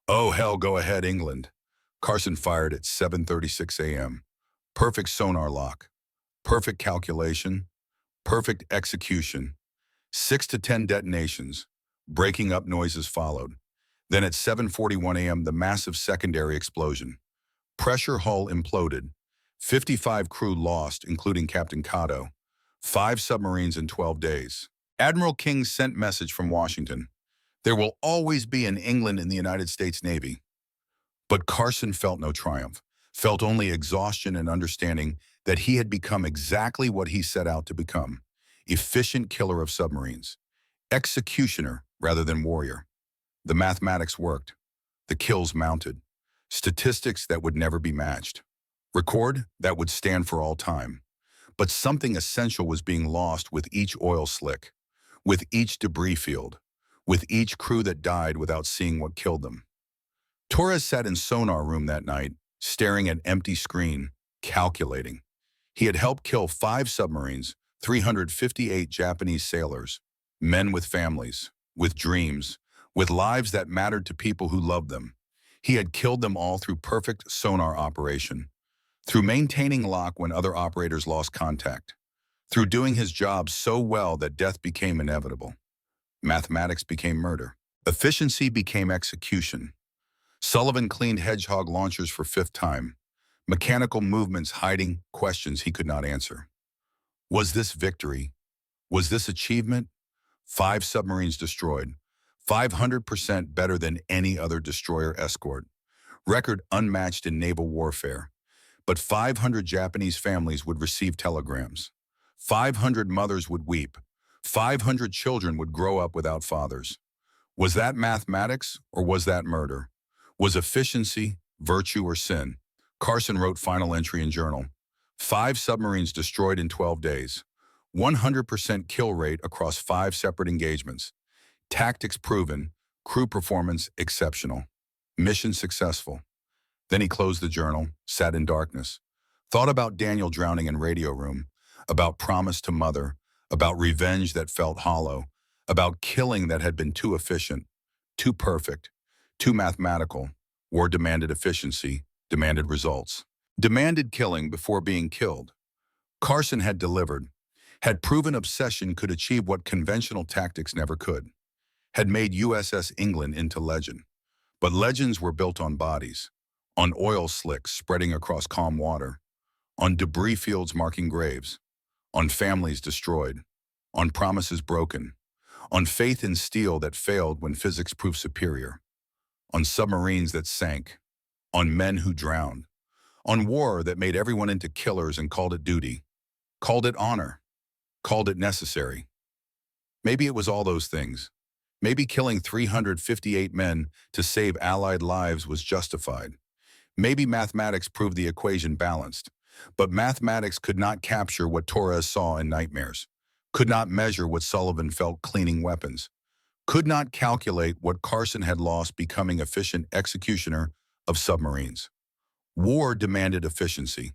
Oh hell, go ahead, England. Carson fired at 7:36 a.m. Perfect sonar lock, perfect calculation, perfect execution. 6 to 10 detonations, breaking up noises followed. Then at 7:41 a.m., the massive secondary explosion. Pressure hull imploded. 55 crew lost, including Captain Kato. 5 submarines in 12 days. Admiral King sent message from Washington. There will always be an England in the United States Navy. But Carson felt no triumph, felt only exhaustion and understanding that he had become exactly what he set out to become. Efficient killer of submarines. Executioner rather than warrior. The mathematics worked. The kills mounted. Statistics that would never be matched. Record that would stand for all time. But something essential was being lost with each oil slick, with each debris field, with each crew that died without seeing what killed them. Torres sat in sonar room that night, staring at empty screen, calculating. He had helped kill 5 submarines, 358 Japanese sailors, men with families, with dreams, with lives that mattered to people who loved them. He had killed them all through perfect sonar operation, through maintaining lock when other operators lost contact, through doing his job so well that death became inevitable. Mathematics became murder. Efficiency became execution. Sullivan cleaned Hedgehog launchers for 5th time, mechanical movements hiding questions he could not answer. Was this victory? Was this achievement? 5 submarines destroyed, 500% better than any other destroyer escort. Record unmatched in naval warfare. But 500 Japanese families would receive telegrams. 500 mothers would weep. 500 children would grow up without fathers. Was that mathematics or was that murder? Was efficiency, virtue, or sin? Carson wrote final entry in journal. 5 submarines destroyed in 12 days. 100% kill rate across 5 separate engagements. Tactics proven, crew performance exceptional. Mission successful. Then he closed the journal, sat in darkness, thought about Daniel drowning in radio room, about promise to mother, about revenge that felt hollow, about killing that had been too efficient, too perfect, too mathematical. War demanded efficiency, demanded results. Demanded killing before being killed. Carson had delivered, had proven obsession could achieve what conventional tactics never could, had made USS England into legend. But legends were built on bodies, on oil slicks spreading across calm water, on debris fields marking graves, on families destroyed, on promises broken, on faith in steel that failed when physics proved superior, on submarines that sank, on men who drowned, on war that made everyone into killers and called it duty, called it honor, called it necessary. Maybe it was all those things. Maybe killing 358 men to save Allied lives was justified. Maybe mathematics proved the equation balanced. But mathematics could not capture what Torres saw in nightmares, could not measure what Sullivan felt cleaning weapons, could not calculate what Carson had lost becoming efficient executioner of submarines. War demanded efficiency,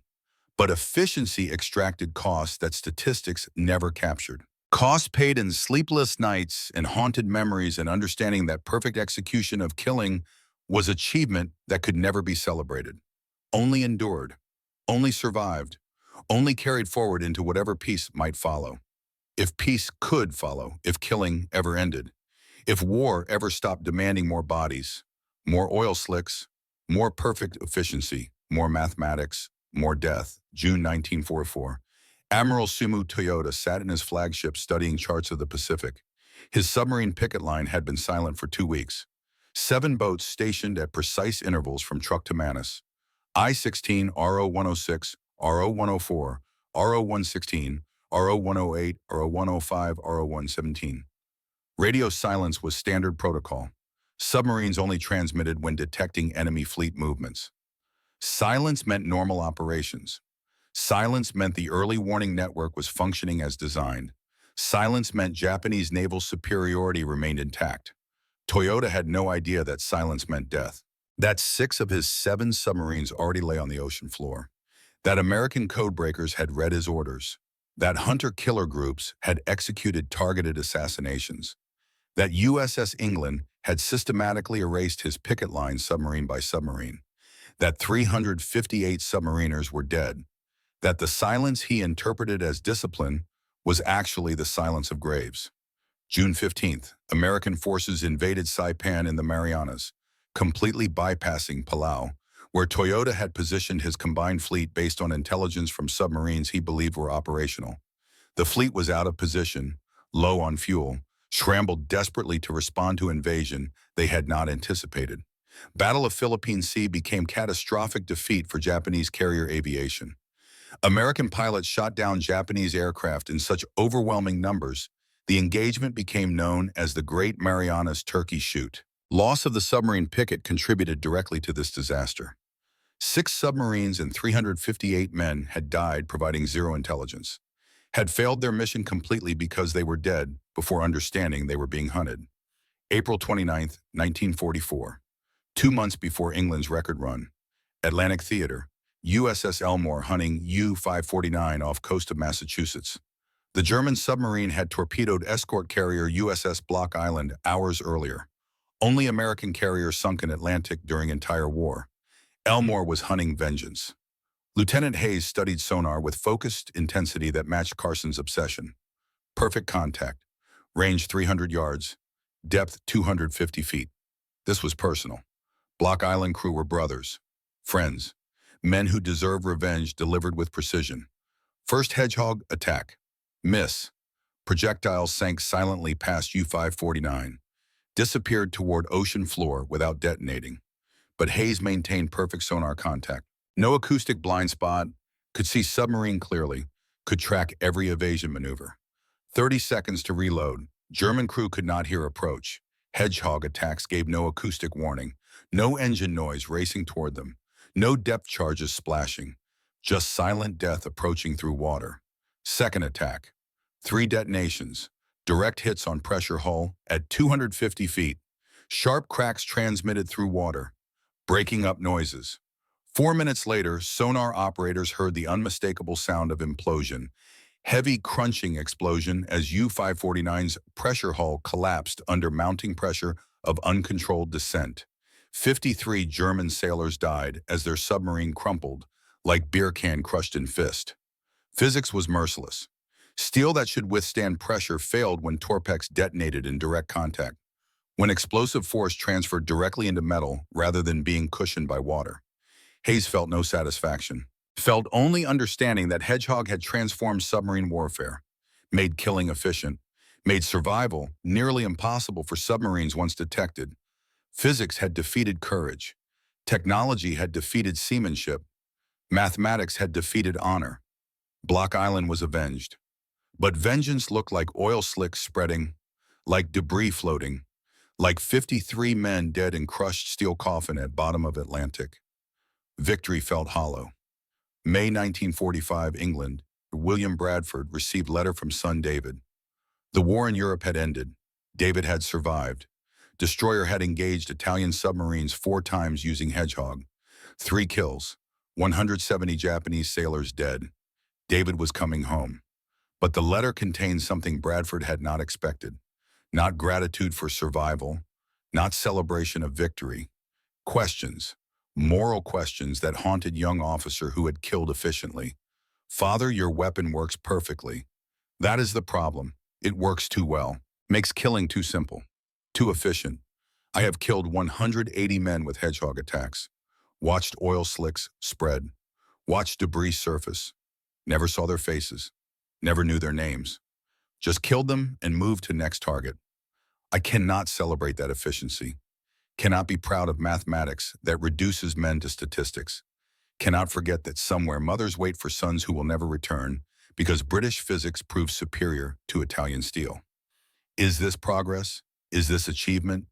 but efficiency extracted costs that statistics never captured. Costs paid in sleepless nights and haunted memories and understanding that perfect execution of killing was achievement that could never be celebrated, only endured, only survived, only carried forward into whatever peace might follow. If peace could follow, if killing ever ended, if war ever stopped demanding more bodies, more oil slicks, more perfect efficiency, more mathematics, more death. June 1944. Admiral Sumu Toyota sat in his flagship studying charts of the Pacific. His submarine picket line had been silent for 2 weeks. 7 boats stationed at precise intervals from Truk to Manus. I-16, RO-106, RO-104, RO-116, RO-108, RO-105, RO-117. Radio silence was standard protocol. Submarines only transmitted when detecting enemy fleet movements. Silence meant normal operations. Silence meant the early warning network was functioning as designed. Silence meant Japanese naval superiority remained intact. Toyota had no idea that silence meant death. That 6 of his 7 submarines already lay on the ocean floor. That American codebreakers had read his orders. That hunter-killer groups had executed targeted assassinations. That USS England had systematically erased his picket line submarine by submarine. That 358 submariners were dead. That the silence he interpreted as discipline was actually the silence of graves. June 15th, American forces invaded Saipan in the Marianas, completely bypassing Palau, where Toyota had positioned his combined fleet based on intelligence from submarines he believed were operational. The fleet was out of position, low on fuel, scrambled desperately to respond to invasion they had not anticipated. Battle of Philippine Sea became catastrophic defeat for Japanese carrier aviation. American pilots shot down Japanese aircraft in such overwhelming numbers, the engagement became known as the Great Marianas Turkey Shoot. Loss of the submarine picket contributed directly to this disaster. 6 submarines and 358 men had died providing zero intelligence, had failed their mission completely because they were dead before understanding they were being hunted. April 29, 1944. 2 months before England's record run. Atlantic Theater. USS Elmore hunting U-549 off coast of Massachusetts. The German submarine had torpedoed escort carrier USS Block Island hours earlier. Only American carrier sunk in Atlantic during entire war. Elmore was hunting vengeance. Lieutenant Hayes studied sonar with focused intensity that matched Carson's obsession. Perfect contact. Range 300 yards. Depth 250 feet. This was personal. Block Island crew were brothers, friends, men who deserved revenge delivered with precision. First Hedgehog attack. Miss. Projectiles sank silently past U-549. disappeared toward ocean floor without detonating. But Hayes maintained perfect sonar contact. No acoustic blind spot, could see submarine clearly, could track every evasion maneuver. 30 seconds to reload. German crew could not hear approach. Hedgehog attacks gave no acoustic warning, no engine noise racing toward them, no depth charges splashing, just silent death approaching through water. Second attack. 3 detonations, direct hits on pressure hull at 250 feet. Sharp cracks transmitted through water, breaking up noises. 4 minutes later, sonar operators heard the unmistakable sound of implosion. Heavy crunching explosion as U-549's pressure hull collapsed under mounting pressure of uncontrolled descent. 53 German sailors died as their submarine crumpled, like beer can crushed in fist. Physics was merciless. Steel that should withstand pressure failed when Torpex detonated in direct contact, when explosive force transferred directly into metal rather than being cushioned by water. Hayes felt no satisfaction, felt only understanding that Hedgehog had transformed submarine warfare, made killing efficient, made survival nearly impossible for submarines once detected. Physics had defeated courage. Technology had defeated seamanship. Mathematics had defeated honor. Block Island was avenged. But vengeance looked like oil slicks spreading, like debris floating, like 53 men dead in crushed steel coffin at bottom of Atlantic. Victory felt hollow. May 1945, England. William Bradford received letter from son David. The war in Europe had ended. David had survived. Destroyer had engaged Italian submarines 4 times using Hedgehog. 3 kills, 170 Japanese sailors dead. David was coming home. But the letter contained something Bradford had not expected. Not gratitude for survival, not celebration of victory. Questions, moral questions that haunted young officer who had killed efficiently. Father, your weapon works perfectly. That is the problem. It works too well. Makes killing too simple. Too efficient. I have killed 180 men with Hedgehog attacks. Watched oil slicks spread. Watched debris surface. Never saw their faces. Never knew their names. Just killed them and moved to next target. I cannot celebrate that efficiency. Cannot be proud of mathematics that reduces men to statistics. Cannot forget that somewhere mothers wait for sons who will never return because British physics proves superior to Italian steel. Is this progress? Is this achievement?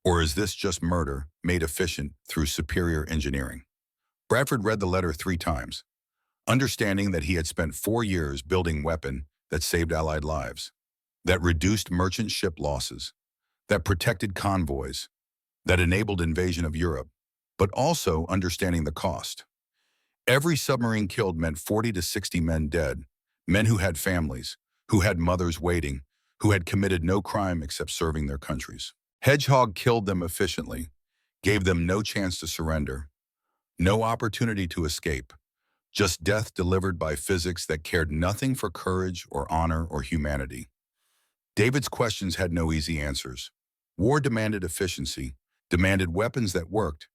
Or is this just murder made efficient through superior engineering? Bradford read the letter 3 times, understanding that he had spent 4 years building weapon that saved Allied lives, that reduced merchant ship losses, that protected convoys, that enabled invasion of Europe, but also understanding the cost. Every submarine killed meant 40 to 60 men dead, men who had families, who had mothers waiting, who had committed no crime except serving their countries. Hedgehog killed them efficiently, gave them no chance to surrender, no opportunity to escape, just death delivered by physics that cared nothing for courage or honor or humanity. David's questions had no easy answers. War demanded efficiency, demanded weapons that worked,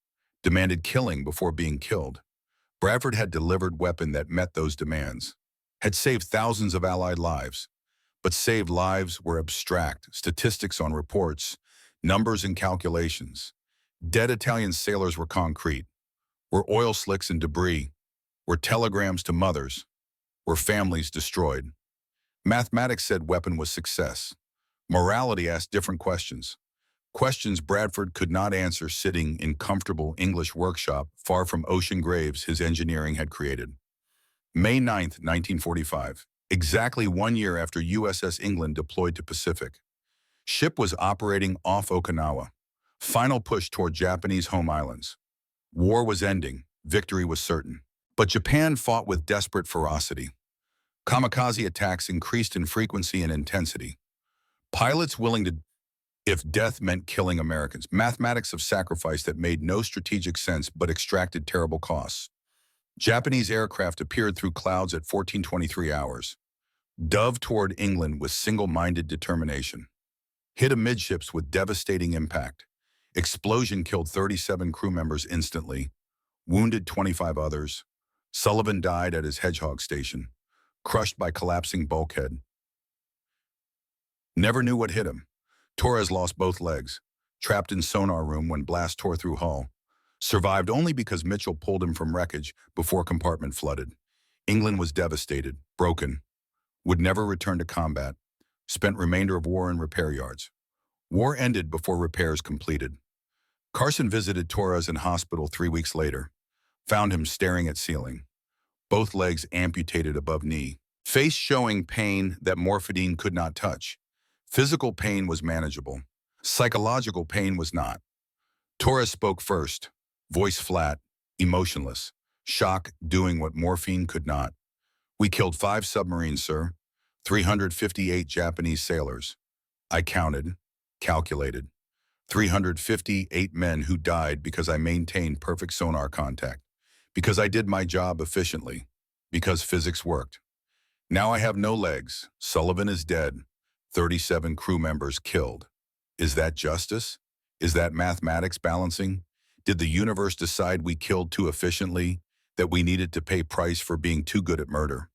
demanded killing before being killed. Bradford had delivered weapon that met those demands, had saved thousands of Allied lives, but saved lives were abstract, statistics on reports, numbers and calculations. Dead Italian sailors were concrete, were oil slicks and debris, were telegrams to mothers, were families destroyed. Mathematics said weapon was success. Morality asked different questions. Questions Bradford could not answer sitting in comfortable English workshop far from ocean graves his engineering had created. May 9, 1945, exactly 1 year after USS England deployed to Pacific. Ship was operating off Okinawa. Final push toward Japanese home islands. War was ending. Victory was certain. But Japan fought with desperate ferocity. Kamikaze attacks increased in frequency and intensity. Pilots willing to, if death meant killing Americans, mathematics of sacrifice that made no strategic sense but extracted terrible costs. Japanese aircraft appeared through clouds at 14:23 hours. Dove toward England with single-minded determination. Hit amidships with devastating impact. Explosion killed 37 crew members instantly. Wounded 25 others. Sullivan died at his Hedgehog station, crushed by collapsing bulkhead. Never knew what hit him. Torres lost both legs. trapped in sonar room when blast tore through hull. Survived only because Mitchell pulled him from wreckage before compartment flooded. England was devastated, broken, would never return to combat, spent remainder of war in repair yards. War ended before repairs completed. Carson visited Torres in hospital 3 weeks later, found him staring at ceiling, both legs amputated above knee, face showing pain that morphine could not touch. Physical pain was manageable. Psychological pain was not. Torres spoke first, voice flat, emotionless, shock doing what morphine could not. "We killed 5 submarines, sir. 358 Japanese sailors. I counted, calculated. 358 men who died because I maintained perfect sonar contact, because I did my job efficiently, because physics worked. Now I have no legs. Sullivan is dead. 37 crew members killed. Is that justice? Is that mathematics balancing? Did the universe decide we killed too efficiently, that we needed to pay price for being too good at murder?"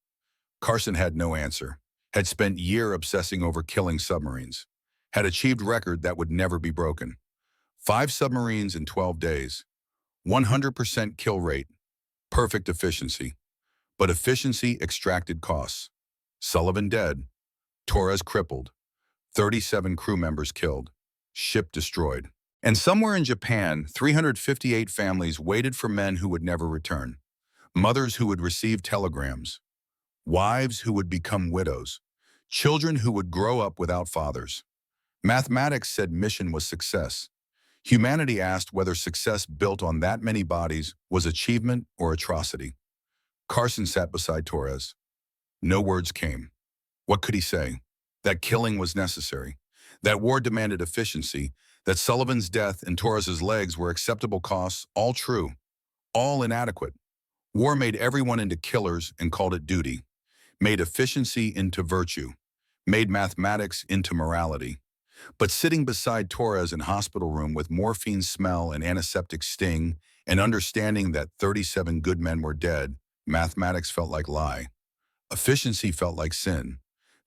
Carson had no answer, had spent year obsessing over killing submarines, had achieved record that would never be broken. 5 submarines in 12 days, 100% kill rate, perfect efficiency. But efficiency extracted costs. Sullivan dead, Torres crippled, 37 crew members killed, ship destroyed. And somewhere in Japan, 358 families waited for men who would never return, mothers who would receive telegrams, wives who would become widows, children who would grow up without fathers. Mathematics said mission was success. Humanity asked whether success built on that many bodies was achievement or atrocity. Carson sat beside Torres. No words came. What could he say? That killing was necessary. That war demanded efficiency. That Sullivan's death and Torres's legs were acceptable costs, all true, all inadequate. War made everyone into killers and called it duty. Made efficiency into virtue. Made mathematics into morality. But sitting beside Torres in hospital room with morphine smell and antiseptic sting and understanding that 37 good men were dead, mathematics felt like lie. Efficiency felt like sin.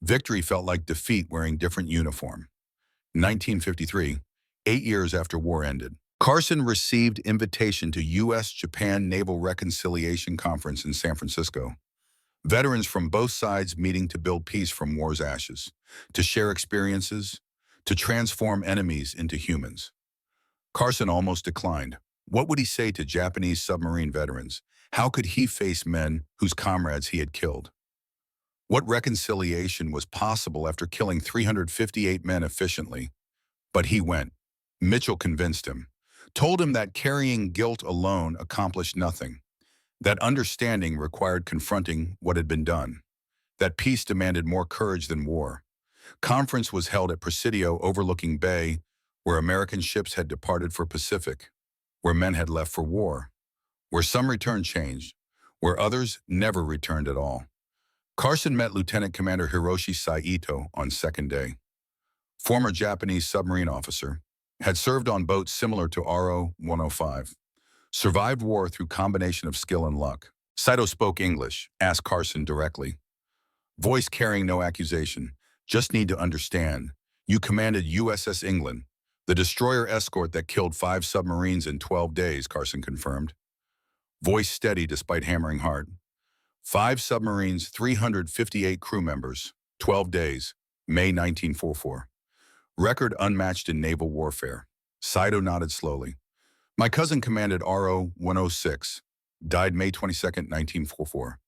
Victory felt like defeat wearing different uniform. 1953, 8 years after war ended. Carson received invitation to U.S.-Japan Naval Reconciliation Conference in San Francisco. Veterans from both sides meeting to build peace from war's ashes, to share experiences, to transform enemies into humans. Carson almost declined. What would he say to Japanese submarine veterans? How could he face men whose comrades he had killed? What reconciliation was possible after killing 358 men efficiently? But he went. Mitchell convinced him, told him that carrying guilt alone accomplished nothing, that understanding required confronting what had been done, that peace demanded more courage than war. Conference was held at Presidio overlooking Bay, where American ships had departed for Pacific, where men had left for war, where some returned changed, where others never returned at all. Carson met Lieutenant Commander Hiroshi Saito on second day. Former Japanese submarine officer, had served on boats similar to RO-105. Survived war through combination of skill and luck. Saito spoke English, asked Carson directly. Voice carrying no accusation. Just need to understand. You commanded USS England, the destroyer escort that killed 5 submarines in 12 days, Carson confirmed. Voice steady despite hammering heart. 5 submarines, 358 crew members, 12 days, May 1944. Record unmatched in naval warfare. Saito nodded slowly. My cousin commanded RO-106, died May 22, 1944.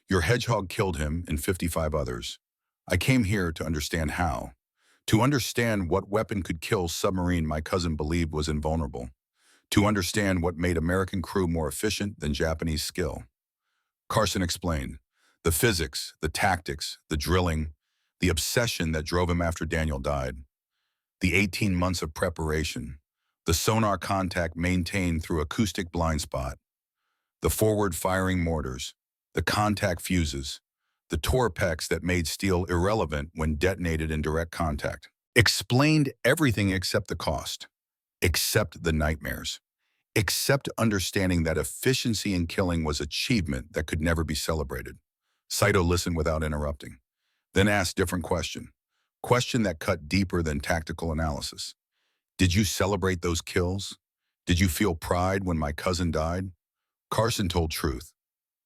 Your hedgehog killed him and 55 others. I came here to understand how. To understand what weapon could kill submarine my cousin believed was invulnerable. To understand what made American crew more efficient than Japanese skill. Carson explained. The physics, the tactics, the drilling, the obsession that drove him after Daniel died. The 18 months of preparation, the sonar contact maintained through acoustic blind spot, the forward-firing mortars, the contact fuses, the torpex that made steel irrelevant when detonated in direct contact. Explained everything except the cost, except the nightmares, except understanding that efficiency in killing was achievement that could never be celebrated. Saito listened without interrupting, then asked different question that cut deeper than tactical analysis. Did you celebrate those kills? Did you feel pride when my cousin died? Carson told truth.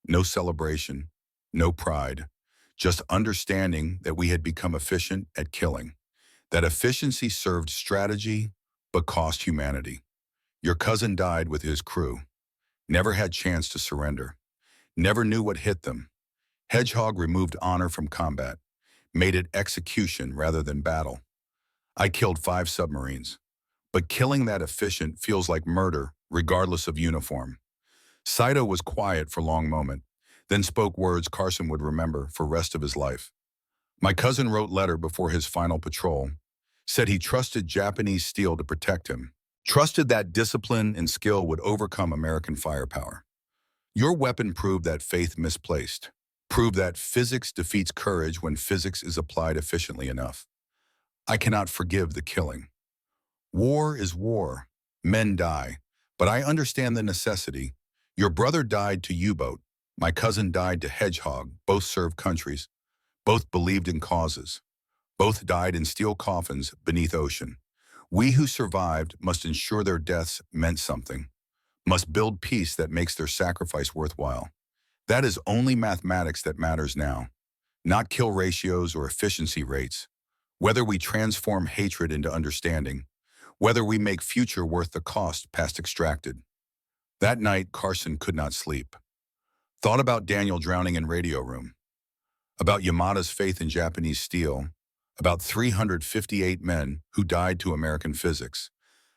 No celebration, no pride, just understanding that we had become efficient at killing. That efficiency served strategy, but cost humanity. Your cousin died with his crew, never had chance to surrender, never knew what hit them. Hedgehog removed honor from combat, made it execution rather than battle. I killed 5 submarines, but killing that efficient feels like murder, regardless of uniform. Saito was quiet for a long moment, then spoke words Carson would remember for rest of his life. My cousin wrote letter before his final patrol, said he trusted Japanese steel to protect him, trusted that discipline and skill would overcome American firepower. Your weapon proved that faith misplaced, proved that physics defeats courage when physics is applied efficiently enough. I cannot forgive the killing. War is war. Men die. But I understand the necessity. Your brother died to U-boat. My cousin died to Hedgehog. Both served countries. Both believed in causes. Both died in steel coffins beneath ocean. We who survived must ensure their deaths meant something, must build peace that makes their sacrifice worthwhile. That is only mathematics that matters now, not kill ratios or efficiency rates. Whether we transform hatred into understanding, whether we make future worth the cost past extracted. That night, Carson could not sleep. Thought about Daniel drowning in radio room, about Yamada's faith in Japanese steel, about 358 men who died to American physics,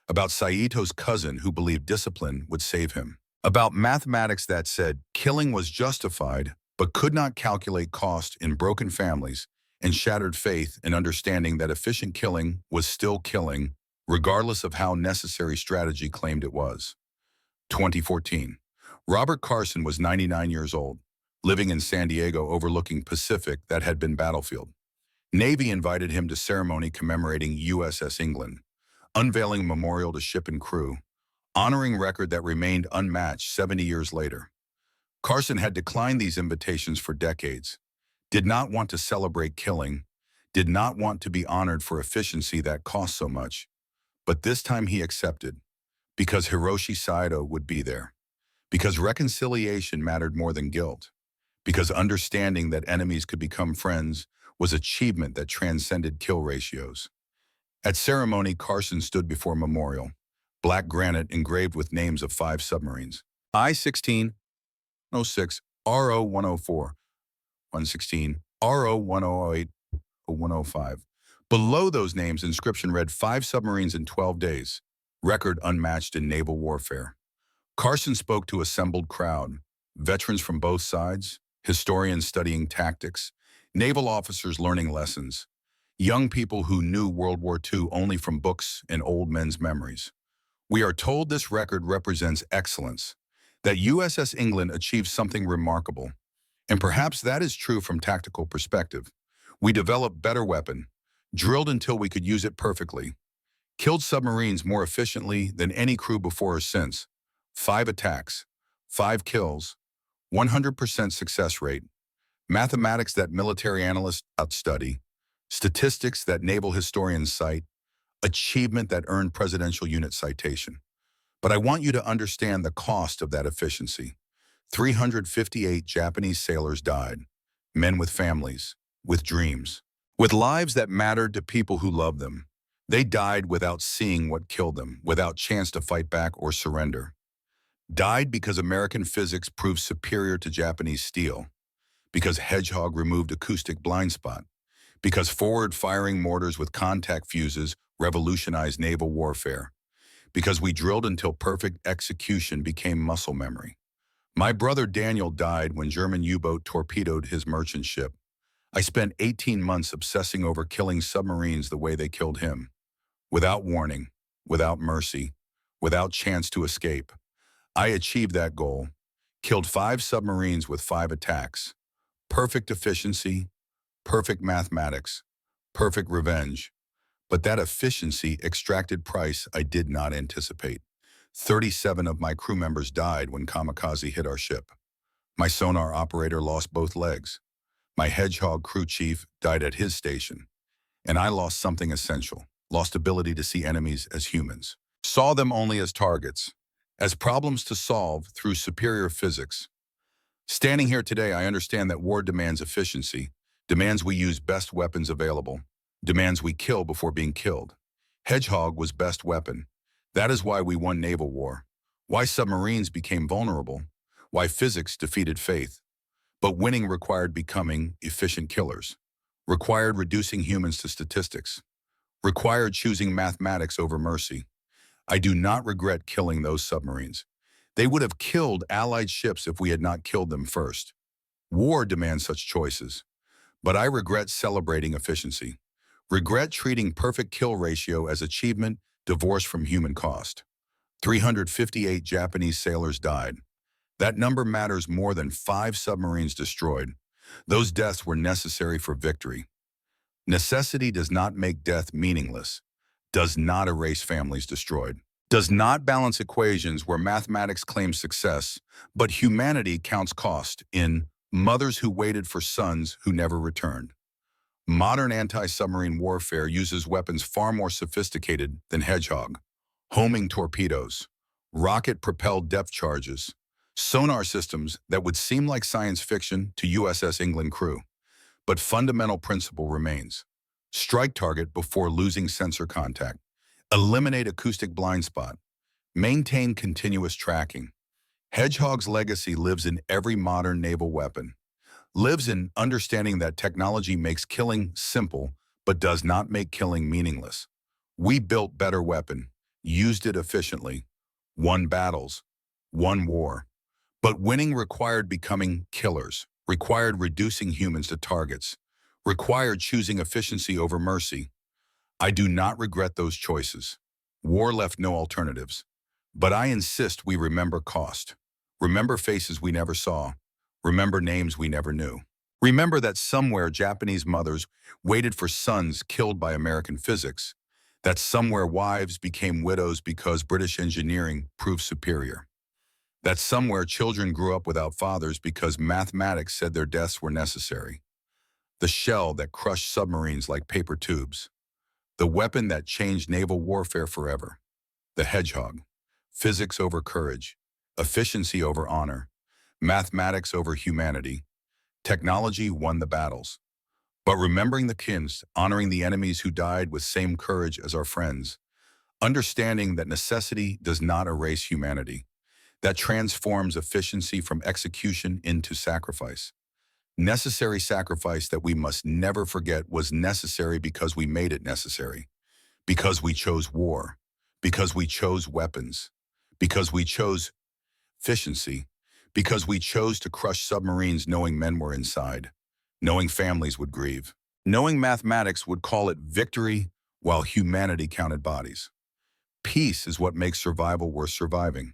about Saito's cousin who believed discipline would save him, about mathematics that said killing was justified but could not calculate cost in broken families, and shattered faith in understanding that efficient killing was still killing, regardless of how necessary strategy claimed it was. 2014. Robert Carson was 99 years old, living in San Diego overlooking Pacific that had been battlefield. Navy invited him to ceremony commemorating USS England, unveiling memorial to ship and crew, honoring record that remained unmatched 70 years later. Carson had declined these invitations for decades, did not want to celebrate killing, did not want to be honored for efficiency that cost so much. But this time he accepted, because Hiroshi Saito would be there, because reconciliation mattered more than guilt, because understanding that enemies could become friends was achievement that transcended kill ratios. At ceremony, Carson stood before memorial, black granite engraved with names of 5 submarines. I-16, 106, RO-104, 116, RO-1008, 105. Below those names, inscription read 5 submarines in 12 days, record unmatched in naval warfare. Carson spoke to assembled crowd, veterans from both sides, historians studying tactics, naval officers learning lessons, young people who knew World War II only from books and old men's memories. We are told this record represents excellence, that USS England achieved something remarkable. And perhaps that is true from tactical perspective. We developed better weapon, drilled until we could use it perfectly, killed submarines more efficiently than any crew before or since. 5 attacks, 5 kills, 100% success rate, mathematics that military analysts outstudy, statistics that naval historians cite, achievement that earned presidential unit citation. But I want you to understand the cost of that efficiency. 358 Japanese sailors died, men with families, with dreams, with lives that mattered to people who loved them. They died without seeing what killed them, without chance to fight back or surrender. Died because American physics proved superior to Japanese steel, because Hedgehog removed acoustic blind spot, because forward-firing mortars with contact fuses revolutionized naval warfare, because we drilled until perfect execution became muscle memory. My brother Daniel died when German U-boat torpedoed his merchant ship. I spent 18 months obsessing over killing submarines the way they killed him, without warning, without mercy, without chance to escape. I achieved that goal, killed 5 submarines with 5 attacks. Perfect efficiency, perfect mathematics, perfect revenge. But that efficiency extracted price I did not anticipate. 37 of my crew members died when kamikaze hit our ship. My sonar operator lost both legs. My Hedgehog crew chief died at his station. And I lost something essential, lost ability to see enemies as humans, saw them only as targets, as problems to solve through superior physics. Standing here today, I understand that war demands efficiency, demands we use best weapons available, demands we kill before being killed. Hedgehog was best weapon. That is why we won naval war, why submarines became vulnerable, why physics defeated faith. But winning required becoming efficient killers, required reducing humans to statistics, required choosing mathematics over mercy. I do not regret killing those submarines. They would have killed Allied ships if we had not killed them first. War demands such choices. But I regret celebrating efficiency. Regret treating perfect kill ratio as achievement divorced from human cost. 358 Japanese sailors died. That number matters more than 5 submarines destroyed. Those deaths were necessary for victory. Necessity does not make death meaningless, does not erase families destroyed, does not balance equations where mathematics claims success, but humanity counts cost in mothers who waited for sons who never returned. Modern anti-submarine warfare uses weapons far more sophisticated than Hedgehog. Homing torpedoes, rocket-propelled depth charges, sonar systems that would seem like science fiction to USS England crew. But fundamental principle remains. Strike target before losing sensor contact. Eliminate acoustic blind spot. Maintain continuous tracking. Hedgehog's legacy lives in every modern naval weapon. Lives in understanding that technology makes killing simple, but does not make killing meaningless. We built better weapon, used it efficiently, won battles, won war. But winning required becoming killers, required reducing humans to targets, required choosing efficiency over mercy. I do not regret those choices. War left no alternatives. But I insist we remember cost. Remember faces we never saw. Remember names we never knew. Remember that somewhere Japanese mothers waited for sons killed by American physics. That somewhere wives became widows because British engineering proved superior. That somewhere children grew up without fathers because mathematics said their deaths were necessary. The shell that crushed submarines like paper tubes. The weapon that changed naval warfare forever. The Hedgehog. Physics over courage. Efficiency over honor. Mathematics over humanity. Technology won the battles. But remembering the kins, honoring the enemies who died with same courage as our friends. Understanding that necessity does not erase humanity. That transforms efficiency from execution into sacrifice. Necessary sacrifice that we must never forget was necessary because we made it necessary. Because we chose war. Because we chose weapons. Because we chose efficiency. Because we chose to crush submarines knowing men were inside. Knowing families would grieve. Knowing mathematics would call it victory while humanity counted bodies. Peace is what makes survival worth surviving.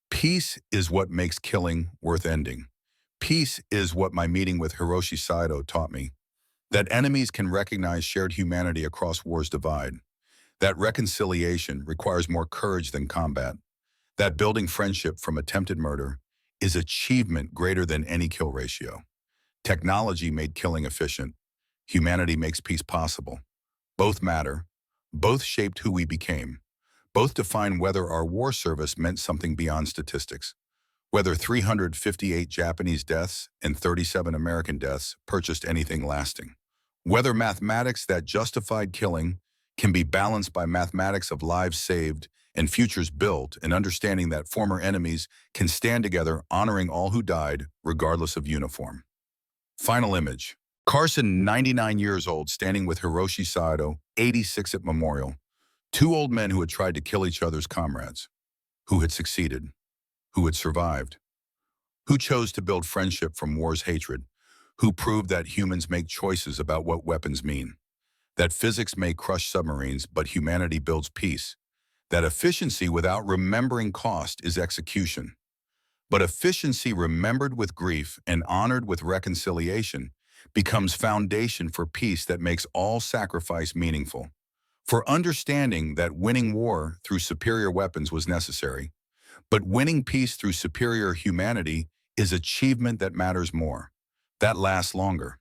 Peace is what makes killing worth ending. Peace is what my meeting with Hiroshi Saito taught me. That enemies can recognize shared humanity across war's divide. That reconciliation requires more courage than combat. That building friendship from attempted murder is achievement greater than any kill ratio. Technology made killing efficient. Humanity makes peace possible. Both matter. Both shaped who we became. Both define whether our war service meant something beyond statistics. Whether 358 Japanese deaths and 37 American deaths purchased anything lasting. Whether mathematics that justified killing can be balanced by mathematics of lives saved and futures built, and understanding that former enemies can stand together honoring all who died regardless of uniform. Final image. Carson, 99 years old, standing with Hiroshi Saito, 86 at Memorial. 2 old men who had tried to kill each other's comrades. Who had succeeded. Who had survived. Who chose to build friendship from war's hatred. Who proved that humans make choices about what weapons mean. That physics may crush submarines, but humanity builds peace. That efficiency without remembering cost is execution. But efficiency remembered with grief and honored with reconciliation becomes foundation for peace that makes all sacrifice meaningful. For understanding that winning war through superior weapons was necessary, but winning peace through superior humanity is achievement that matters more, that lasts longer,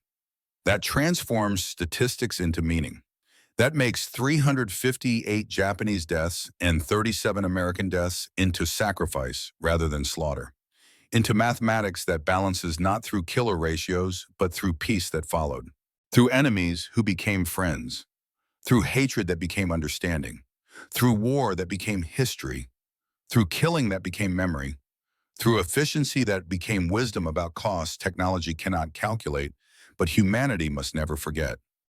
that transforms statistics into meaning, That makes 358 Japanese deaths and 37 American deaths into sacrifice rather than slaughter, into mathematics that balances not through killer ratios, but through peace that followed, through enemies who became friends, through hatred that became understanding, through war that became history, through killing that became memory, through efficiency that became wisdom about costs technology cannot calculate, but humanity must never forget.